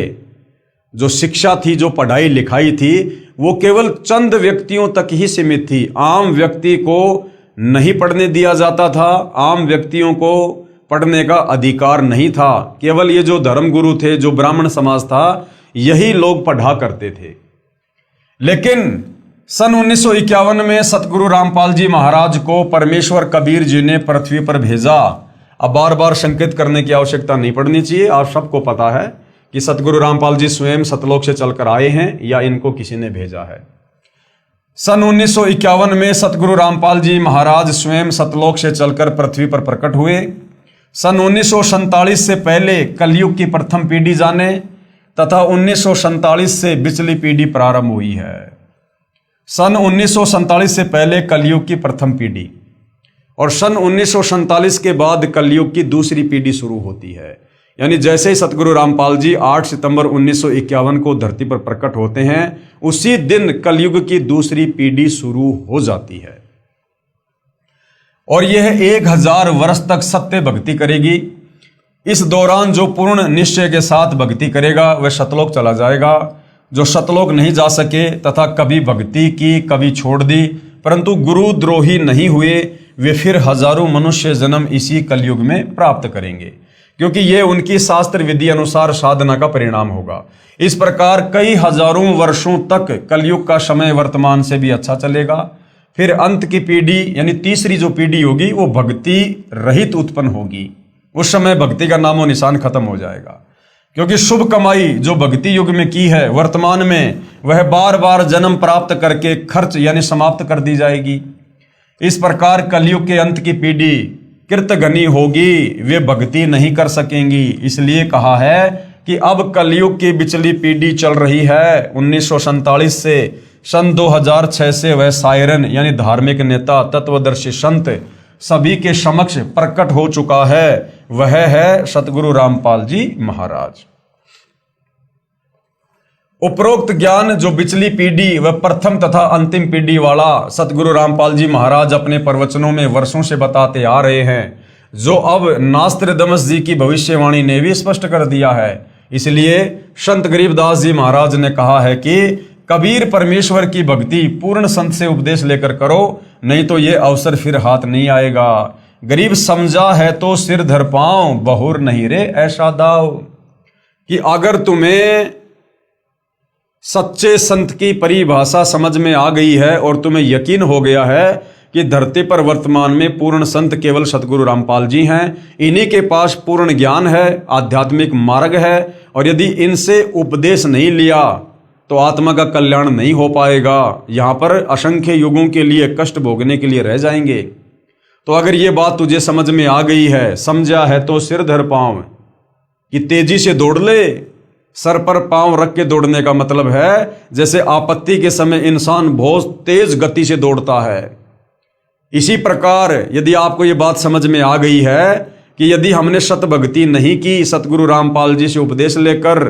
जो शिक्षा थी, जो पढ़ाई लिखाई थी, वो केवल चंद व्यक्तियों तक ही सीमित थी। आम व्यक्ति को नहीं पढ़ने दिया जाता था, आम व्यक्तियों को पढ़ने का अधिकार नहीं था। केवल ये जो धर्मगुरु थे, जो ब्राह्मण समाज था, यही लोग पढ़ा करते थे। लेकिन सन 1951 में सतगुरु रामपाल जी महाराज को परमेश्वर कबीर जी ने पृथ्वी पर भेजा। अब बार बार संकेत करने की आवश्यकता नहीं पड़नी चाहिए, आप सबको पता है कि सतगुरु रामपाल जी स्वयं सतलोक से चलकर आए हैं या इनको किसी ने भेजा है। सन 1951 में सतगुरु रामपाल जी महाराज स्वयं सतलोक से चलकर पृथ्वी पर प्रकट हुए। सन 1947 से पहले कलयुग की प्रथम पीढ़ी जाने तथा 1947 से बिचली पीढ़ी प्रारंभ हुई है। सन 1947 से पहले कलयुग की प्रथम पीढ़ी और सन 1947 के बाद कलयुग की दूसरी पीढ़ी शुरू होती है। यानी जैसे ही सतगुरु रामपाल जी 8 सितंबर 1951 को धरती पर प्रकट होते हैं, उसी दिन कलयुग की दूसरी पीढ़ी शुरू हो जाती है और यह 1000 वर्ष तक सत्य भक्ति करेगी। इस दौरान जो पूर्ण निश्चय के साथ भक्ति करेगा वह सतलोक चला जाएगा। जो सतलोक नहीं जा सके तथा कभी भक्ति की, कभी छोड़ दी, परंतु गुरु द्रोही नहीं हुए, वे फिर हजारों मनुष्य जन्म इसी कलयुग में प्राप्त करेंगे, क्योंकि ये उनकी शास्त्र विधि अनुसार साधना का परिणाम होगा। इस प्रकार कई हजारों वर्षों तक कलयुग का समय वर्तमान से भी अच्छा चलेगा। फिर अंत की पीढ़ी यानी तीसरी जो पीढ़ी होगी वो भक्ति रहित उत्पन्न होगी। उस समय भक्ति का नामो निशान खत्म हो जाएगा, क्योंकि शुभ कमाई जो भक्ति युग में की है वर्तमान में वह बार बार जन्म प्राप्त करके खर्च यानी समाप्त कर दी जाएगी। इस प्रकार कलयुग के अंत की पीढ़ी कृतघ्नी होगी, वे भक्ति नहीं कर सकेंगी। इसलिए कहा है कि अब कलयुग की बिचली पीढ़ी चल रही है। 1947 से सन 2006 से वह सायरन यानी धार्मिक नेता, तत्वदर्शी संत सभी के समक्ष प्रकट हो चुका है। वह है सतगुरु रामपाल जी महाराज। उपरोक्त ज्ञान जो बिचली पीढ़ी व प्रथम तथा अंतिम पीढ़ी वाला सतगुरु रामपाल जी महाराज अपने प्रवचनों में वर्षों से बताते आ रहे हैं, जो अब नास्त्रदमस जी की भविष्यवाणी ने भी स्पष्ट कर दिया है। इसलिए संत गरीबदास जी महाराज ने कहा है कि कबीर परमेश्वर की भक्ति पूर्ण संत से उपदेश लेकर करो, नहीं तो ये अवसर फिर हाथ नहीं आएगा। गरीब समझा है तो सिर धर पाओ, बहुर नहीं रे ऐसा दाव। कि अगर तुम्हें सच्चे संत की परिभाषा समझ में आ गई है और तुम्हें यकीन हो गया है कि धरती पर वर्तमान में पूर्ण संत केवल सतगुरु रामपाल जी हैं, इन्हीं के पास पूर्ण ज्ञान है, आध्यात्मिक मार्ग है, और यदि इनसे उपदेश नहीं लिया तो आत्मा का कल्याण नहीं हो पाएगा। यहाँ पर असंख्य युगों के लिए कष्ट भोगने के लिए रह जाएंगे। तो अगर ये बात तुझे समझ में आ गई है, समझा है तो सिर धर पाँव, कि तेजी से दौड़ ले। सर पर पांव रख के दौड़ने का मतलब है जैसे आपत्ति के समय इंसान बहुत तेज गति से दौड़ता है। इसी प्रकार यदि आपको ये बात समझ में आ गई है कि यदि हमने सत भक्ति नहीं की सतगुरु रामपाल जी से उपदेश लेकर,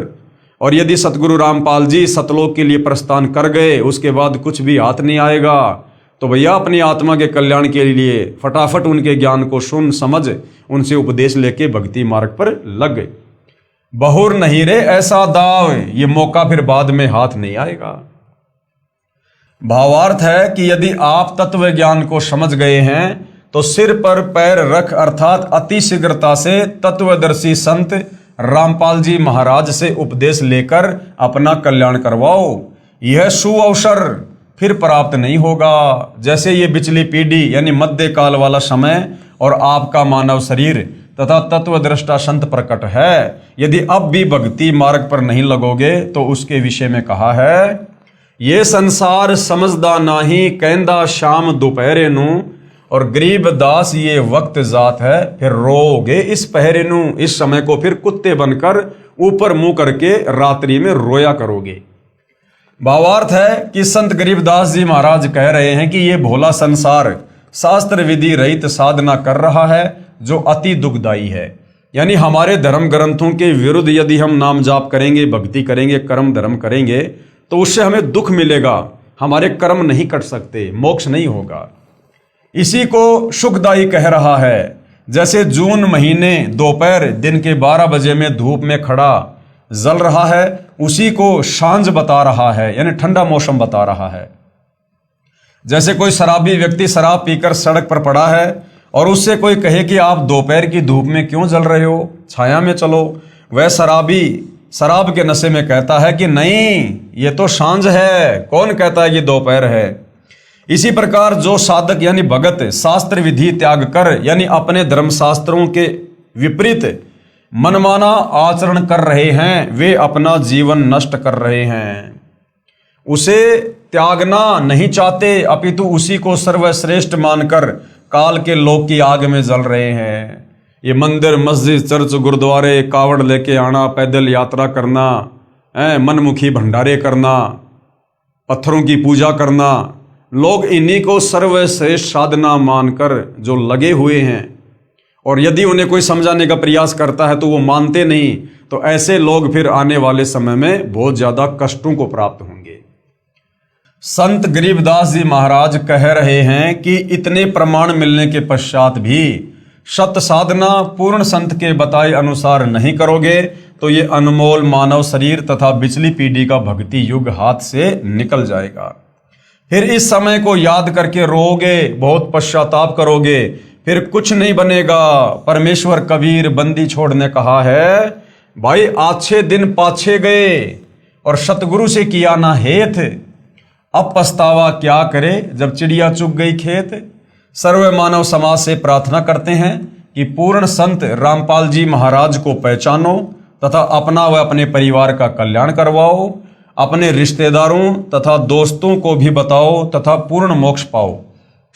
और यदि सतगुरु रामपाल जी सतलोक के लिए प्रस्थान कर गए, उसके बाद कुछ भी हाथ नहीं आएगा, तो भैया अपनी आत्मा के कल्याण के लिए फटाफट उनके ज्ञान को सुन समझ उनसे उपदेश लेके भक्ति मार्ग पर लग गए। बहुर नहीं रे ऐसा दाव, ये मौका फिर बाद में हाथ नहीं आएगा। भावार्थ है कि यदि आप तत्व ज्ञान को समझ गए हैं तो सिर पर पैर रख अर्थात अति शीघ्रता से तत्वदर्शी संत रामपाल जी महाराज से उपदेश लेकर अपना कल्याण करवाओ। यह सुअवसर फिर प्राप्त नहीं होगा। जैसे ये पिछली पीढ़ी यानी मध्य काल वाला समय और आपका मानव शरीर तथा तत्वदृष्टा संत प्रकट है। यदि अब भी भक्ति मार्ग पर नहीं लगोगे तो उसके विषय में कहा है, ये संसार समझदा नाही कहंदा शाम दोपहरे नू, और गरीब दास ये वक्त जात है फिर रोगे इस पहरे नू। इस समय को फिर कुत्ते बनकर ऊपर मुंह करके रात्रि में रोया करोगे। भावार्थ है कि संत गरीबदास जी महाराज कह रहे हैं कि ये भोला संसार शास्त्र विधि रहित साधना कर रहा है जो अति दुखदायी है। यानी हमारे धर्म ग्रंथों के विरुद्ध यदि हम नाम जाप करेंगे, भक्ति करेंगे, कर्म धर्म करेंगे तो उससे हमें दुख मिलेगा। हमारे कर्म नहीं कट सकते, मोक्ष नहीं होगा। इसी को सुखदायी कह रहा है। जैसे जून महीने दोपहर दिन के 12 बजे में धूप में खड़ा जल रहा है, उसी को सांझ बता रहा है, यानी ठंडा मौसम बता रहा है। जैसे कोई शराबी व्यक्ति शराब पीकर सड़क पर पड़ा है और उससे कोई कहे कि आप दोपहर की धूप में क्यों जल रहे हो, छाया में चलो, वह शराबी शराब के नशे में कहता है कि नहीं, ये तो सांझ है, कौन कहता है कि दोपहर है। इसी प्रकार जो साधक यानी भगत शास्त्र विधि त्याग कर यानी अपने धर्मशास्त्रों के विपरीत मनमाना आचरण कर रहे हैं, वे अपना जीवन नष्ट कर रहे हैं। उसे त्यागना नहीं चाहते अपितु उसी को सर्वश्रेष्ठ मानकर काल के लोक की आग में जल रहे हैं। ये मंदिर मस्जिद चर्च गुरुद्वारे कावड़ लेके आना, पैदल यात्रा करना, मनमुखी भंडारे करना, पत्थरों की पूजा करना, लोग इन्हीं को सर्वश्रेष्ठ साधना मानकर जो लगे हुए हैं। और यदि उन्हें कोई समझाने का प्रयास करता है तो वो मानते नहीं, तो ऐसे लोग फिर आने वाले समय में बहुत ज्यादा कष्टों को प्राप्त होंगे। संत गरीबदास जी महाराज कह रहे हैं कि इतने प्रमाण मिलने के पश्चात भी सत साधना पूर्ण संत के बताए अनुसार नहीं करोगे तो ये अनमोल मानव शरीर तथा पिछली पीढ़ी का भक्ति युग हाथ से निकल जाएगा। फिर इस समय को याद करके रोओगे, बहुत पश्चाताप करोगे, फिर कुछ नहीं बनेगा। परमेश्वर कबीर बंदी छोड़ने कहा है, भाई आछे दिन पाछे गए और सतगुरु से किया ना हेत, अब पछतावा क्या करे जब चिड़िया चुग गई खेत। सर्व मानव समाज से प्रार्थना करते हैं कि पूर्ण संत रामपाल जी महाराज को पहचानो तथा अपना व अपने परिवार का कल्याण करवाओ, अपने रिश्तेदारों तथा दोस्तों को भी बताओ तथा पूर्ण मोक्ष पाओ।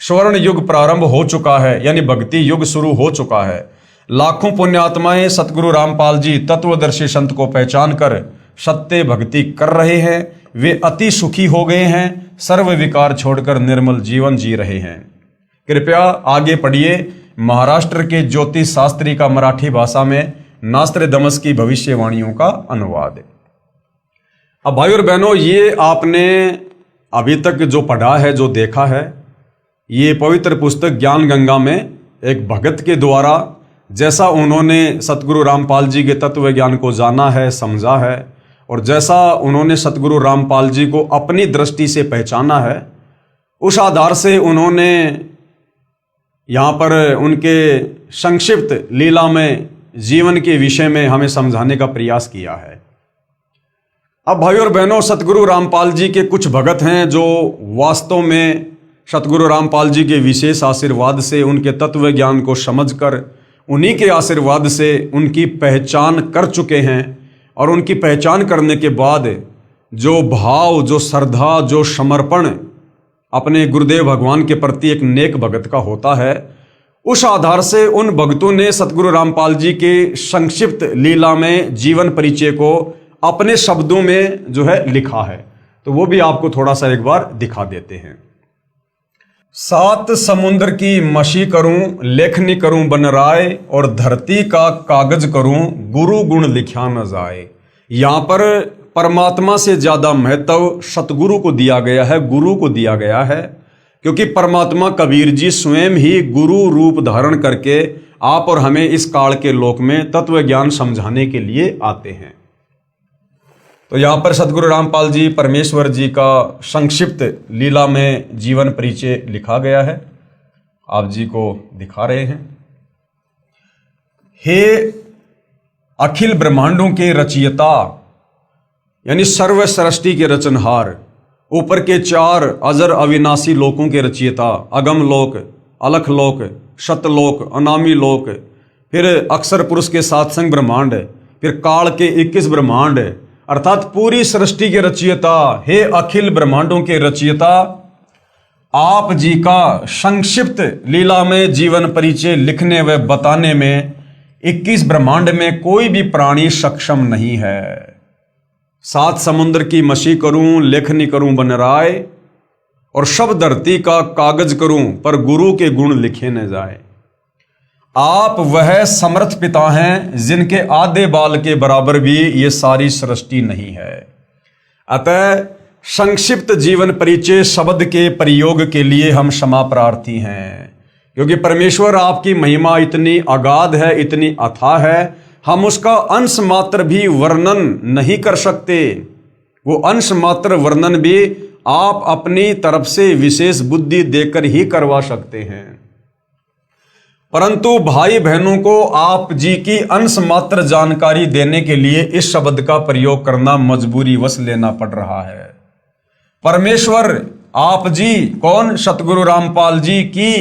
स्वर्ण युग प्रारंभ हो चुका है, यानी भक्ति युग शुरू हो चुका है। लाखों पुण्यात्माएं सतगुरु रामपाल जी तत्वदर्शी संत को पहचान कर सत्य भक्ति कर रहे हैं। वे अति सुखी हो गए हैं, सर्व विकार छोड़कर निर्मल जीवन जी रहे हैं। कृपया आगे पढ़िए महाराष्ट्र के ज्योतिष शास्त्री का मराठी भाषा में नास्ट्रेडमस की भविष्यवाणियों का अनुवाद। अब भाई और बहनों, ये आपने अभी तक जो पढ़ा है, जो देखा है, ये पवित्र पुस्तक ज्ञान गंगा में एक भगत के द्वारा जैसा उन्होंने सतगुरु रामपाल जी के तत्व ज्ञान को जाना है, समझा है, और जैसा उन्होंने सतगुरु रामपाल जी को अपनी दृष्टि से पहचाना है, उस आधार से उन्होंने यहाँ पर उनके संक्षिप्त लीला में जीवन के विषय में हमें समझाने का प्रयास किया है। अब भाइयों और बहनों, सतगुरु रामपाल जी के कुछ भगत हैं जो वास्तव में सतगुरु रामपाल जी के विशेष आशीर्वाद से उनके तत्व ज्ञान को समझकर उन्हीं के आशीर्वाद से उनकी पहचान कर चुके हैं। और उनकी पहचान करने के बाद जो भाव, जो श्रद्धा, जो समर्पण अपने गुरुदेव भगवान के प्रति एक नेक भगत का होता है, उस आधार से उन भक्तों ने सतगुरु रामपाल जी के संक्षिप्त लीला में जीवन परिचय को अपने शब्दों में जो है लिखा है। तो वो भी आपको थोड़ा सा एक बार दिखा देते हैं। 7 समुद्र की मशी करूं, लेखनी करूं बन राय, और धरती का कागज करूं, गुरु गुण लिखा न जाए। यहाँ पर परमात्मा से ज्यादा महत्व सतगुरु को दिया गया है, गुरु को दिया गया है, क्योंकि परमात्मा कबीर जी स्वयं ही गुरु रूप धारण करके आप और हमें इस काल के लोक में तत्व ज्ञान समझाने के लिए आते हैं। तो यहाँ पर सतगुरु रामपाल जी परमेश्वर जी का संक्षिप्त लीला में जीवन परिचय लिखा गया है, आप जी को दिखा रहे हैं। हे अखिल ब्रह्मांडों के रचयिता, यानी सर्व सृष्टि के रचनहार, ऊपर के 4 अजर अविनाशी लोकों के रचयिता, अगम लोक, अलख लोक, शतलोक, अनामी लोक, फिर अक्षर पुरुष के 7 संग ब्रह्मांड, फिर काल के 21 ब्रह्मांड, अर्थात पूरी सृष्टि के रचयिता, हे अखिल ब्रह्मांडों के रचयिता, आप जी का संक्षिप्त लीला में जीवन परिचय लिखने व बताने में 21 ब्रह्मांड में कोई भी प्राणी सक्षम नहीं है। 7 समुद्र की मशी करूं, लेखनी करूं बन राय, और सब धरती का कागज करूं, पर गुरु के गुण लिखे न जाए। आप वह समर्थ पिता हैं जिनके आधे बाल के बराबर भी ये सारी सृष्टि नहीं है। अतः संक्षिप्त जीवन परिचय शब्द के प्रयोग के लिए हम क्षमा प्रार्थी हैं, क्योंकि परमेश्वर आपकी महिमा इतनी अगाध है, इतनी अथाह है, हम उसका अंश मात्र भी वर्णन नहीं कर सकते। वो अंश मात्र वर्णन भी आप अपनी तरफ से विशेष बुद्धि देकर ही करवा सकते हैं, परंतु भाई बहनों को आप जी की अंश मात्र जानकारी देने के लिए इस शब्द का प्रयोग करना मजबूरी वश लेना पड़ रहा है। परमेश्वर आप जी कौन? सतगुरु रामपाल जी की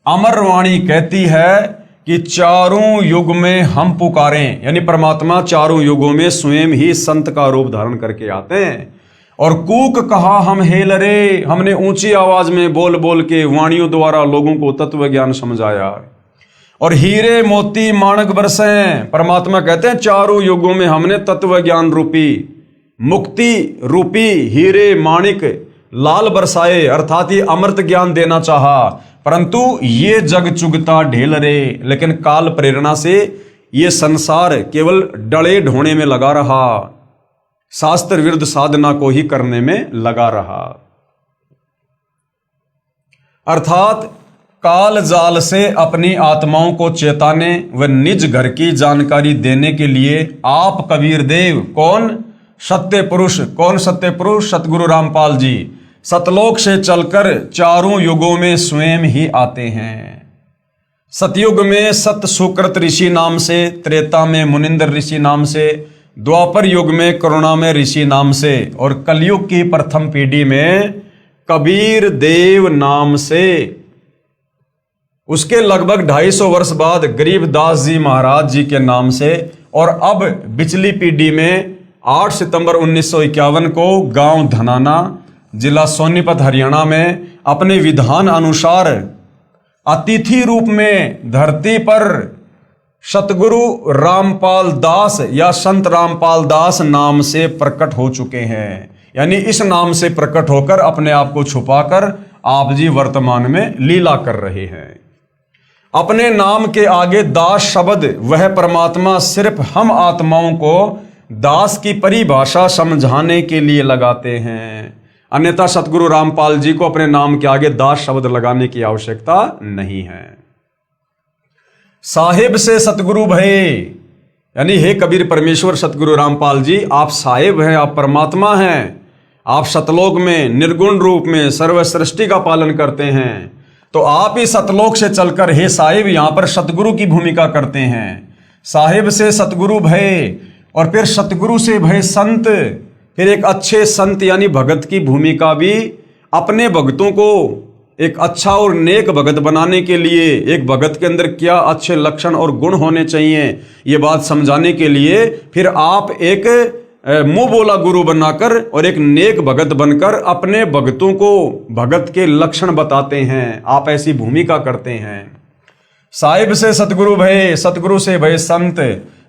अमर वाणी कहती है कि चारों युग में हम पुकारें, यानी परमात्मा चारों युगों में स्वयं ही संत का रूप धारण करके आते हैं। और कूक कहा हम हेल रे, हमने ऊंची आवाज में बोल बोल के वाणियों द्वारा लोगों को तत्व ज्ञान समझाया। और हीरे मोती माणक बरसें, परमात्मा कहते हैं चारों युगों में हमने तत्व ज्ञान रूपी, मुक्ति रूपी हीरे माणिक लाल बरसाए, अर्थात ये अमृत ज्ञान देना चाहा, परंतु ये जग चुगता ढेल रे, लेकिन काल प्रेरणा से ये संसार केवल डले ढोने में लगा रहा, शास्त्र विरुद्ध साधना को ही करने में लगा रहा। अर्थात काल जाल से अपनी आत्माओं को चेताने व निज घर की जानकारी देने के लिए आप कबीर देव कौन? सत्य पुरुष। कौन सत्य पुरुष? सतगुरु रामपाल जी सतलोक से चलकर चारों युगों में स्वयं ही आते हैं। सतयुग में सत सुकृत ऋषि नाम से, त्रेता में मुनिंदर ऋषि नाम से, द्वापर युग में करुणा में ऋषि नाम से, और कलयुग की प्रथम पीढ़ी में कबीर देव नाम से। उसके लगभग 250 वर्ष बाद गरीबदास जी महाराज जी के नाम से, और अब पिछली पीढ़ी में 8 सितंबर 1951 को गांव धनाना, जिला सोनीपत हरियाणा में अपने विधान अनुसार अतिथि रूप में धरती पर सतगुरु रामपाल दास या संत रामपाल दास नाम से प्रकट हो चुके हैं। यानी इस नाम से प्रकट होकर अपने आप को छुपाकर आप जी वर्तमान में लीला कर रहे हैं। अपने नाम के आगे दास शब्द वह परमात्मा सिर्फ हम आत्माओं को दास की परिभाषा समझाने के लिए लगाते हैं, अन्यथा सतगुरु रामपाल जी को अपने नाम के आगे दास शब्द लगाने की आवश्यकता नहीं है। साहिब से सतगुरु भये, यानी हे कबीर परमेश्वर सतगुरु रामपाल जी, आप साहिब हैं, आप परमात्मा हैं, आप सतलोक में निर्गुण रूप में सर्व सृष्टि का पालन करते हैं। तो आप ही सतलोक से चलकर हे साहिब यहां पर सतगुरु की भूमिका करते हैं। साहिब से सतगुरु भये, और फिर सतगुरु से भये संत, फिर एक अच्छे संत यानी भगत की भूमिका भी अपने भक्तों को एक अच्छा और नेक भगत बनाने के लिए, एक भगत के अंदर क्या अच्छे लक्षण और गुण होने चाहिए ये बात समझाने के लिए फिर आप एक मुंह बोला गुरु बनाकर और एक नेक भगत बनकर अपने भक्तों को भगत के लक्षण बताते हैं। आप ऐसी भूमिका करते हैं। साहिब से सतगुरु भये, सतगुरु से भये संत,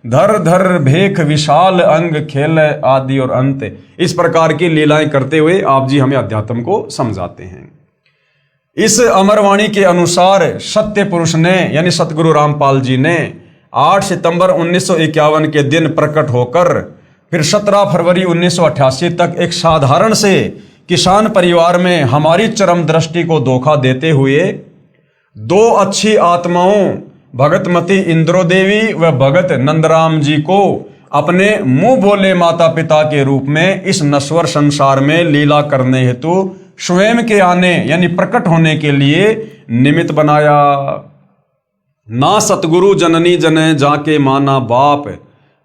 धर धर भेख विशाल अंग खेल आदि और अंत। इस प्रकार की लीलाएं करते हुए आप जी हमें अध्यात्म को समझाते हैं। इस अमरवाणी के अनुसार सत्य पुरुष ने यानी सतगुरु रामपाल जी ने 8 सितंबर 1951 के दिन प्रकट होकर फिर 17 फरवरी 1988 तक एक साधारण से किसान परिवार में हमारी चरम दृष्टि को धोखा देते हुए दो अच्छी आत्माओं भगतमती इंद्रो देवी व भगत नंदराम जी को अपने मुंह बोले माता पिता के रूप में इस नश्वर संसार में लीला करने हेतु स्वयं के आने यानी प्रकट होने के लिए निमित्त बनाया। ना सतगुरु जननी जने जाके माना बाप,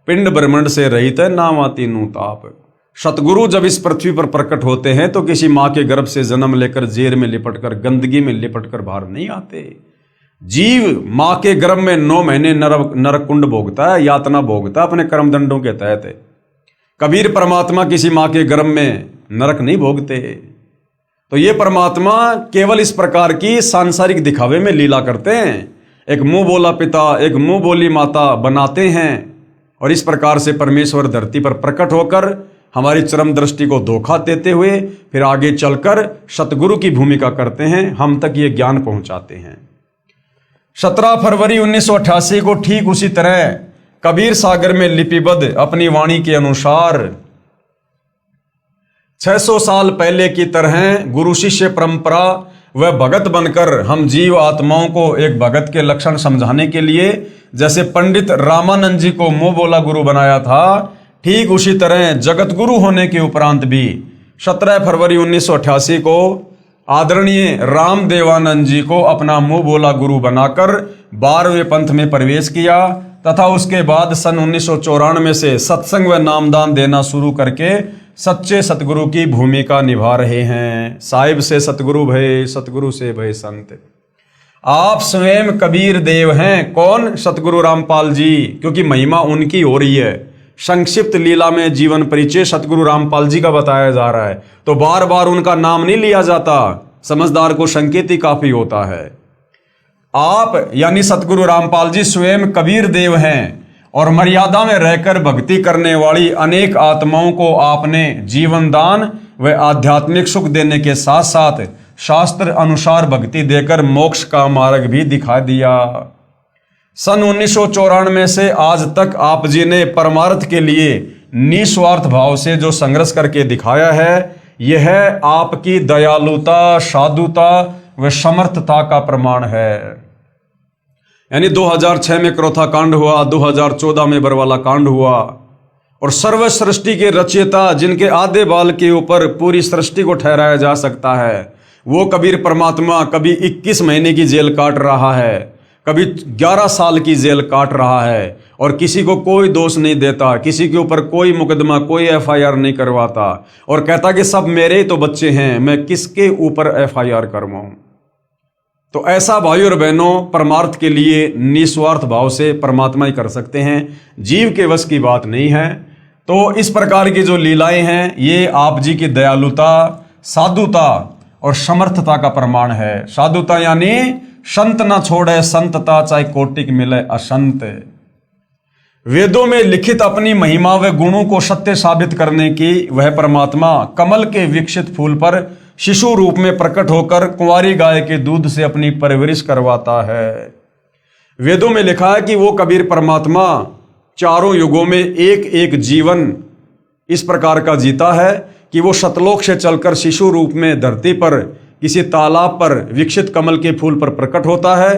पिंड ब्रह्मंड से रहित ना माती नू ताप। सतगुरु जब इस पृथ्वी पर प्रकट होते हैं तो किसी माँ के गर्भ से जन्म लेकर जेर में लिपटकर गंदगी में लिपटकर बाहर नहीं आते। जीव माँ के गर्भ में 9 महीने नरक कुंड भोगता है, यातना भोगता है अपने कर्म दंडों के तहत। कबीर परमात्मा किसी माँ के गर्भ में नरक नहीं भोगते। तो ये परमात्मा केवल इस प्रकार की सांसारिक दिखावे में लीला करते हैं, एक मुंह बोला पिता एक मुंह बोली माता बनाते हैं और इस प्रकार से परमेश्वर धरती पर प्रकट होकर हमारी चरम दृष्टि को धोखा देते हुए फिर आगे चलकर सतगुरु की भूमिका करते हैं, हम तक ये ज्ञान पहुंचाते हैं। 17 फरवरी 1988 को ठीक उसी तरह कबीर सागर में लिपिबद्ध अपनी वाणी के अनुसार 600 साल पहले की तरह गुरु शिष्य परंपरा व भगत बनकर हम जीव आत्माओं को एक भगत के लक्षण समझाने के लिए जैसे पंडित रामानंद जी को मुंह बोला गुरु बनाया था, ठीक उसी तरह जगत गुरु होने के उपरांत भी 17 फरवरी 1988 को आदरणीय रामदेवानंद जी को अपना मुंह बोला गुरु बनाकर 12वें पंथ में प्रवेश किया तथा उसके बाद सन 1994 से सत्संग व नामदान देना शुरू करके सच्चे सतगुरु की भूमिका निभा रहे हैं। साहिब से सतगुरु भय, सतगुरु से भय संत। आप स्वयं कबीर देव हैं। कौन? सतगुरु रामपाल जी, क्योंकि महिमा उनकी हो रही है। संक्षिप्त लीला में जीवन परिचय सतगुरु रामपाल जी का बताया जा रहा है, तो बार बार उनका नाम नहीं लिया जाता, समझदार को संकेत ही काफी होता है। आप यानी सतगुरु रामपाल जी स्वयं कबीर देव हैं और मर्यादा में रहकर भक्ति करने वाली अनेक आत्माओं को आपने जीवन दान व आध्यात्मिक सुख देने के साथ साथ शास्त्र अनुसार भक्ति देकर मोक्ष का मार्ग भी दिखा दिया। सन 1994 से आज तक आप जी ने परमार्थ के लिए निस्वार्थ भाव से जो संघर्ष करके दिखाया है, यह आपकी दयालुता, साधुता व समर्थता का प्रमाण है। यानी 2006 में क्रोथा कांड हुआ, 2014 में बरवाला कांड हुआ और सर्व सृष्टि के रचयिता जिनके आधे बाल के ऊपर पूरी सृष्टि को ठहराया जा सकता है, वो कबीर परमात्मा कभी 21 महीने की जेल काट रहा है, कभी 11 साल की जेल काट रहा है और किसी को कोई दोष नहीं देता, किसी के ऊपर कोई मुकदमा, कोई FIR नहीं करवाता और कहता कि सब मेरे तो बच्चे हैं, मैं किसके ऊपर FIR करवाऊं। तो ऐसा भाइयों और बहनों परमार्थ के लिए निस्वार्थ भाव से परमात्मा ही कर सकते हैं, जीव के वश की बात नहीं है। तो इस प्रकार की जो लीलाएं हैं ये आप जी की दयालुता, साधुता और समर्थता का प्रमाण है। साधुता यानी संत ना छोड़े संतता, चाहे कोटिक मिले असंत। वेदों में लिखित अपनी महिमा व गुणों को सत्य साबित करने की वह परमात्मा कमल के विकसित फूल पर शिशु रूप में प्रकट होकर कुंवारी गाय के दूध से अपनी परवरिश करवाता है। वेदों में लिखा है कि वो कबीर परमात्मा चारों युगों में एक एक जीवन इस प्रकार का जीता है कि वो सतलोक से चलकर शिशु रूप में धरती पर किसी तालाब पर विकसित कमल के फूल पर प्रकट होता है।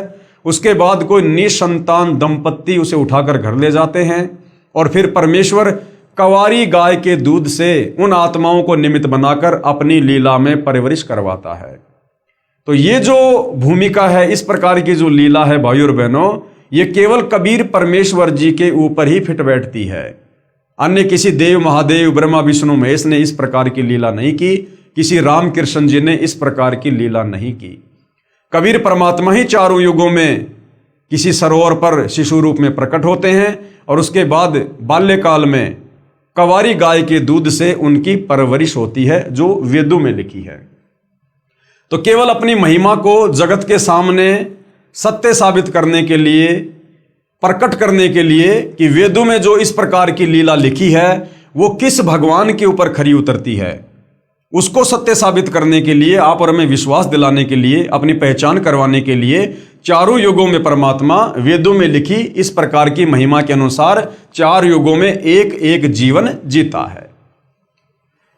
उसके बाद कोई निसंतान दंपत्ति उसे उठाकर घर ले जाते हैं और फिर परमेश्वर कंवारी गाय के दूध से उन आत्माओं को निमित्त बनाकर अपनी लीला में परवरिश करवाता है। तो ये जो भूमिका है, इस प्रकार की जो लीला है भाइयों और बहनों, ये केवल कबीर परमेश्वर जी के ऊपर ही फिट बैठती है। अन्य किसी देव, महादेव, ब्रह्मा, विष्णु, महेश ने इस प्रकार की लीला नहीं की, किसी राम कृष्ण जी ने इस प्रकार की लीला नहीं की। कबीर परमात्मा ही चारों युगों में किसी सरोवर पर शिशु रूप में प्रकट होते हैं और उसके बाद बाल्यकाल में कंवारी गाय के दूध से उनकी परवरिश होती है, जो वेदों में लिखी है। तो केवल अपनी महिमा को जगत के सामने सत्य साबित करने के लिए, प्रकट करने के लिए कि वेदों में जो इस प्रकार की लीला लिखी है वो किस भगवान के ऊपर खरी उतरती है, उसको सत्य साबित करने के लिए, आप और हमें विश्वास दिलाने के लिए, अपनी पहचान करवाने के लिए चारों युगों में परमात्मा वेदों में लिखी इस प्रकार की महिमा के अनुसार 4 युगों में एक एक जीवन जीता है।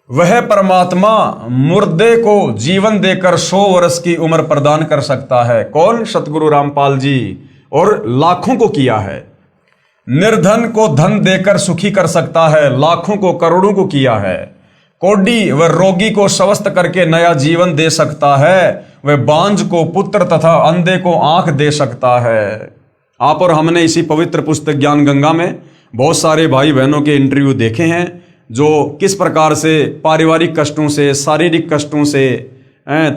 वह परमात्मा मुर्दे को जीवन देकर 100 वर्ष की उम्र प्रदान कर सकता है। कौन? सतगुरु रामपाल जी। और लाखों को किया है। निर्धन को धन देकर सुखी कर सकता है, लाखों को करोड़ों को किया है। कोढ़ी व रोगी को स्वस्थ करके नया जीवन दे सकता है। वह बांझ को पुत्र तथा अंधे को आंख दे सकता है। आप और हमने इसी पवित्र पुस्तक ज्ञान गंगा में बहुत सारे भाई बहनों के इंटरव्यू देखे हैं जो किस प्रकार से पारिवारिक कष्टों से, शारीरिक कष्टों से,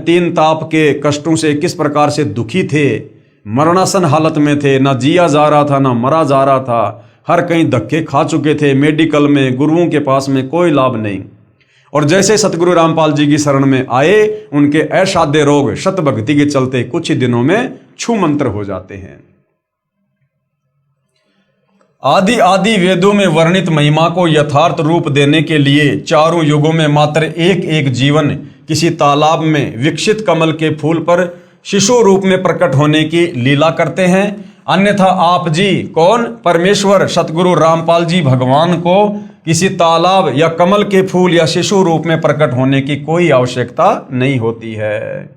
तीन ताप के कष्टों से किस प्रकार से दुखी थे, मरणासन हालत में थे, ना जिया जा रहा था ना मरा जा रहा था, हर कहीं धक्के खा चुके थे, मेडिकल में, गुरुओं के पास में कोई लाभ नहीं। और जैसे सतगुरु रामपाल जी की शरण में आए, उनके असाध्य रोग शत भक्ति के चलते कुछ ही दिनों में छू मंत्र हो जाते हैं। आदि आदि वेदों में वर्णित महिमा को यथार्थ रूप देने के लिए चारों युगों में मात्र एक एक जीवन किसी तालाब में विकसित कमल के फूल पर शिशु रूप में प्रकट होने की लीला करते हैं। अन्यथा आप जी, कौन? परमेश्वर सतगुरु रामपाल जी भगवान को किसी तालाब या कमल के फूल या शिशु रूप में प्रकट होने की कोई आवश्यकता नहीं होती है।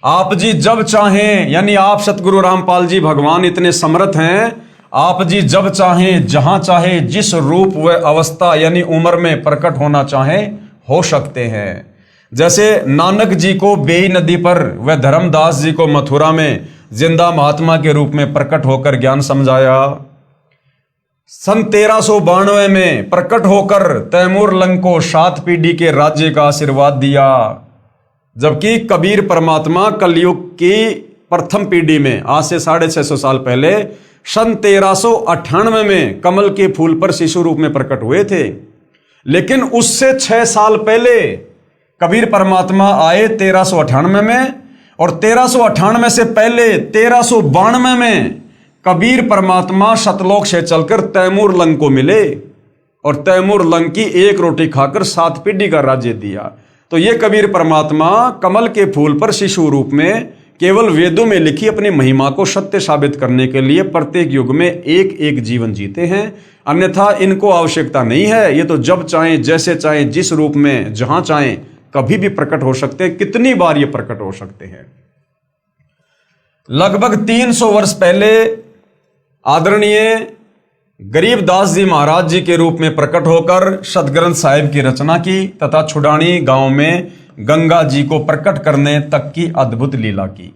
आप जी जब चाहें, यानी आप सतगुरु रामपाल जी भगवान इतने समर्थ हैं, आप जी जब चाहें, जहां चाहे, जिस रूप व अवस्था यानी उम्र में प्रकट होना चाहें हो सकते हैं। जैसे नानक जी को बेई नदी पर व धर्मदास जी को मथुरा में जिंदा महात्मा के रूप में प्रकट होकर ज्ञान समझाया। सन 1392 में प्रकट होकर तैमूर लंग को 7 पीढ़ी के राज्य का आशीर्वाद दिया। जबकि कबीर परमात्मा कलयुग की प्रथम पीढ़ी में आज से 650 साल पहले सन 1398 में कमल के फूल पर शिशु रूप में प्रकट हुए थे। लेकिन उससे 6 साल पहले कबीर परमात्मा आए 1398 में, और 1398 से पहले 1392 में कबीर परमात्मा सतलोक से चलकर तैमूर लंग को मिले और तैमूर लंग की एक रोटी खाकर 7 पीढ़ी का राज्य दिया। तो ये कबीर परमात्मा कमल के फूल पर शिशु रूप में केवल वेदों में लिखी अपनी महिमा को सत्य साबित करने के लिए प्रत्येक युग में एक एक जीवन जीते हैं। अन्यथा इनको आवश्यकता नहीं है। ये तो जब चाहें, जैसे चाहें, जिस रूप में, जहां चाहें, कभी भी प्रकट हो सकते हैं। कितनी बार ये प्रकट हो सकते हैं? लगभग 300 वर्ष पहले आदरणीय गरीबदास जी महाराज जी के रूप में प्रकट होकर सतग्रंथ साहिब की रचना की तथा छुडानी गांव में गंगा जी को प्रकट करने तक की अद्भुत लीला की।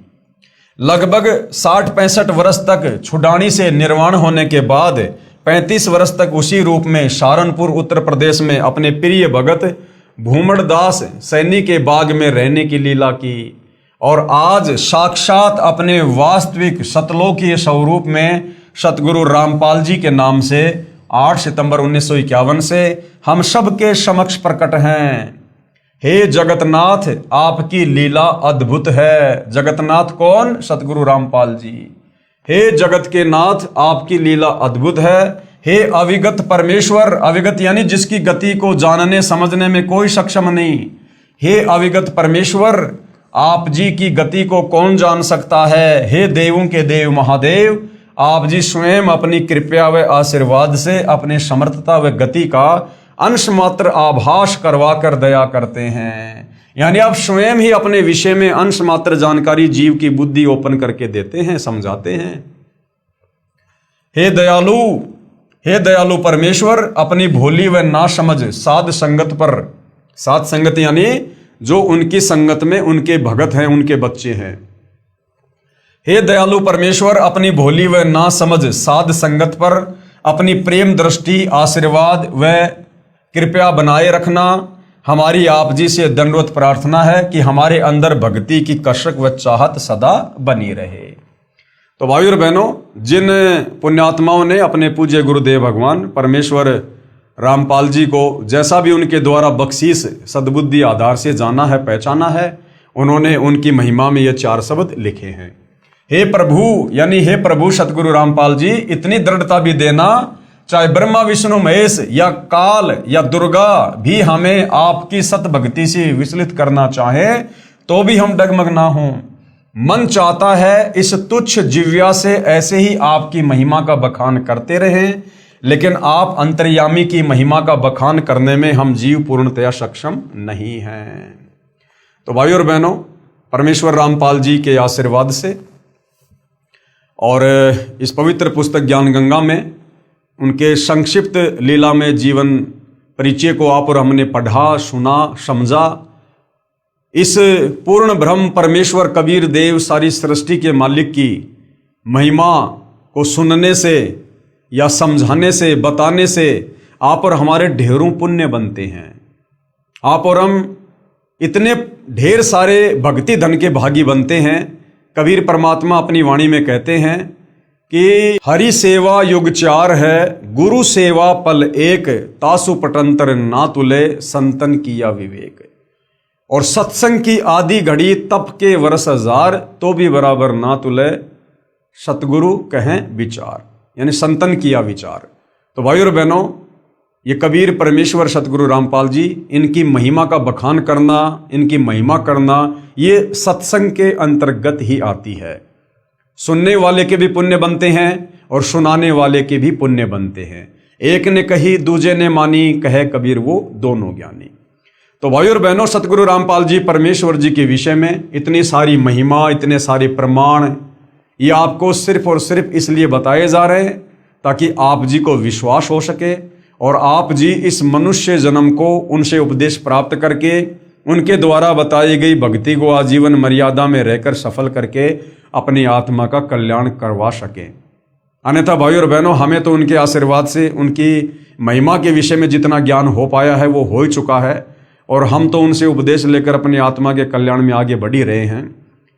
लगभग 60-65 वर्ष तक छुडानी से निर्वाण होने के बाद 35 वर्ष तक उसी रूप में सहारनपुर उत्तर प्रदेश में अपने प्रिय भगत भूमड़दास सैनी के बाग में रहने की लीला की। और आज साक्षात अपने वास्तविक सतलोकीय स्वरूप में सतगुरु रामपाल जी के नाम से 8 सितंबर 1951 से हम सब के समक्ष प्रकट हैं। हे जगतनाथ, आपकी लीला अद्भुत है। जगतनाथ कौन? सतगुरु रामपाल जी। हे जगत के नाथ, आपकी लीला अद्भुत है। हे अविगत परमेश्वर, अविगत यानी जिसकी गति को जानने समझने में कोई सक्षम नहीं। हे अविगत परमेश्वर, आप जी की गति को कौन जान सकता है? हे देवों के देव महादेव, आप जी स्वयं अपनी कृपा व आशीर्वाद से अपने समर्थता व गति का अंश मात्र आभास करवा कर दया करते हैं। यानी आप स्वयं ही अपने विषय में अंश मात्र जानकारी जीव की बुद्धि ओपन करके देते हैं, समझाते हैं। हे दयालु परमेश्वर, अपनी भोली व ना समझ साध संगत पर, साध संगत यानी जो उनकी संगत में उनके भगत हैं, उनके बच्चे हैं। हे दयालु परमेश्वर, अपनी भोली व ना समझ साध संगत पर अपनी प्रेम दृष्टि, आशीर्वाद व कृपया बनाए रखना। हमारी आप जी से दंडवत प्रार्थना है कि हमारे अंदर भक्ति की कसक व चाहत सदा बनी रहे। तो भाई और बहनों, जिन पुण्यात्माओं ने अपने पूज्य गुरुदेव भगवान परमेश्वर रामपाल जी को जैसा भी उनके द्वारा बख्शीश सद्बुद्धि आधार से जाना है, पहचाना है, उन्होंने उनकी महिमा में ये 4 शब्द लिखे हैं। हे प्रभु, यानी हे प्रभु सतगुरु रामपाल जी, इतनी दृढ़ता भी देना चाहे ब्रह्मा विष्णु महेश या काल या दुर्गा भी हमें आपकी सत भक्ति से विचलित करना चाहे तो भी हम डगमग ना हों। मन चाहता है इस तुच्छ जिव्या से ऐसे ही आपकी महिमा का बखान करते रहें, लेकिन आप अंतर्यामी की महिमा का बखान करने में हम जीव पूर्णतया सक्षम नहीं हैं। तो भाइयों और बहनों, परमेश्वर रामपाल जी के आशीर्वाद से और इस पवित्र पुस्तक ज्ञान गंगा में उनके संक्षिप्त लीला में जीवन परिचय को आप और हमने पढ़ा, सुना, समझा। इस पूर्ण ब्रह्म परमेश्वर कबीर देव सारी सृष्टि के मालिक की महिमा को सुनने से या समझाने से, बताने से आप और हमारे ढेरों पुण्य बनते हैं। आप और हम इतने ढेर सारे भक्ति धन के भागी बनते हैं। कबीर परमात्मा अपनी वाणी में कहते हैं कि हरि सेवा युग चार है, गुरु सेवा पल एक, तासु पटंतर ना तुले, संतन किया विवेक। और सत्संग की आदि घड़ी तप के वर्ष हजार, तो भी बराबर ना तुले, सतगुरु कहें विचार, यानी संतन किया विचार। तो भाइयों और बहनों, ये कबीर परमेश्वर सतगुरु रामपाल जी, इनकी महिमा का बखान करना, इनकी महिमा करना, ये सत्संग के अंतर्गत ही आती है। सुनने वाले के भी पुण्य बनते हैं और सुनाने वाले के भी पुण्य बनते हैं। एक ने कही दूजे ने मानी, कहे कबीर वो दोनों ज्ञानी। तो भाइयों और बहनों, सतगुरु रामपाल जी परमेश्वर जी के विषय में इतनी सारी महिमा, इतने सारे प्रमाण, ये आपको सिर्फ और सिर्फ इसलिए बताए जा रहे हैं ताकि आप जी को विश्वास हो सके और आप जी इस मनुष्य जन्म को उनसे उपदेश प्राप्त करके उनके द्वारा बताई गई भक्ति को आजीवन मर्यादा में रहकर सफल करके अपनी आत्मा का कल्याण करवा सके। अन्यथा भाइयों और बहनों, हमें तो उनके आशीर्वाद से उनकी महिमा के विषय में जितना ज्ञान हो पाया है वो हो ही चुका है और हम तो उनसे उपदेश लेकर अपनी आत्मा के कल्याण में आगे बढ़ ही रहे हैं।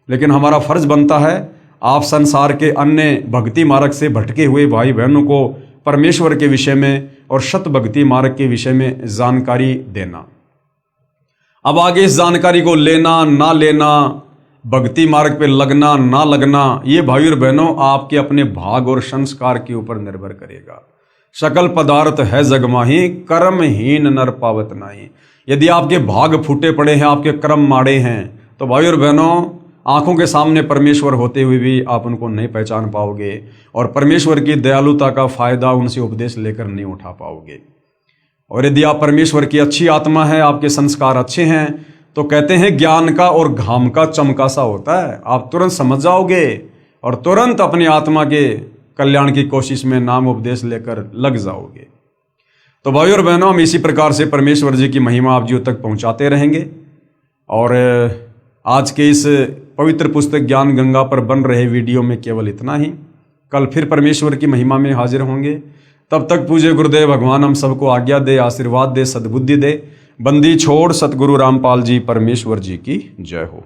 लेकिन हमारा फर्ज बनता है आप संसार के अन्य भक्ति मार्ग से भटके हुए भाई बहनों को परमेश्वर के विषय में और सत भक्ति मार्ग के विषय में जानकारी देना। अब आगे इस जानकारी को लेना ना लेना, भक्ति मार्ग पे लगना ना लगना, ये भाई और बहनों आपके अपने भाग और संस्कार के ऊपर निर्भर करेगा। सकल पदार्थ है जगमाही, कर्महीन नर पावत नाही। यदि आपके भाग फूटे पड़े हैं, आपके कर्म माड़े हैं, तो भाई और बहनों, आंखों के सामने परमेश्वर होते हुए भी आप उनको नहीं पहचान पाओगे और परमेश्वर की दयालुता का फायदा उनसे उपदेश लेकर नहीं उठा पाओगे। और यदि आप परमेश्वर की अच्छी आत्मा है, आपके संस्कार अच्छे हैं, तो कहते हैं ज्ञान का और घाम का चमका सा होता है। आप तुरंत समझ जाओगे और तुरंत अपनी आत्मा के कल्याण की कोशिश में नाम उपदेश लेकर लग जाओगे। तो भाई और बहनों, हम इसी प्रकार से परमेश्वर जी की महिमा आप जियों तक पहुंचाते रहेंगे और आज के इस पवित्र पुस्तक ज्ञान गंगा पर बन रहे वीडियो में केवल इतना ही। कल फिर परमेश्वर की महिमा में हाजिर होंगे। तब तक पूज्य गुरुदेव भगवान हम सबको आज्ञा दे, आशीर्वाद दे, सद्बुद्धि दे। बंदी छोड़ सतगुरु रामपाल जी परमेश्वर जी की जय हो।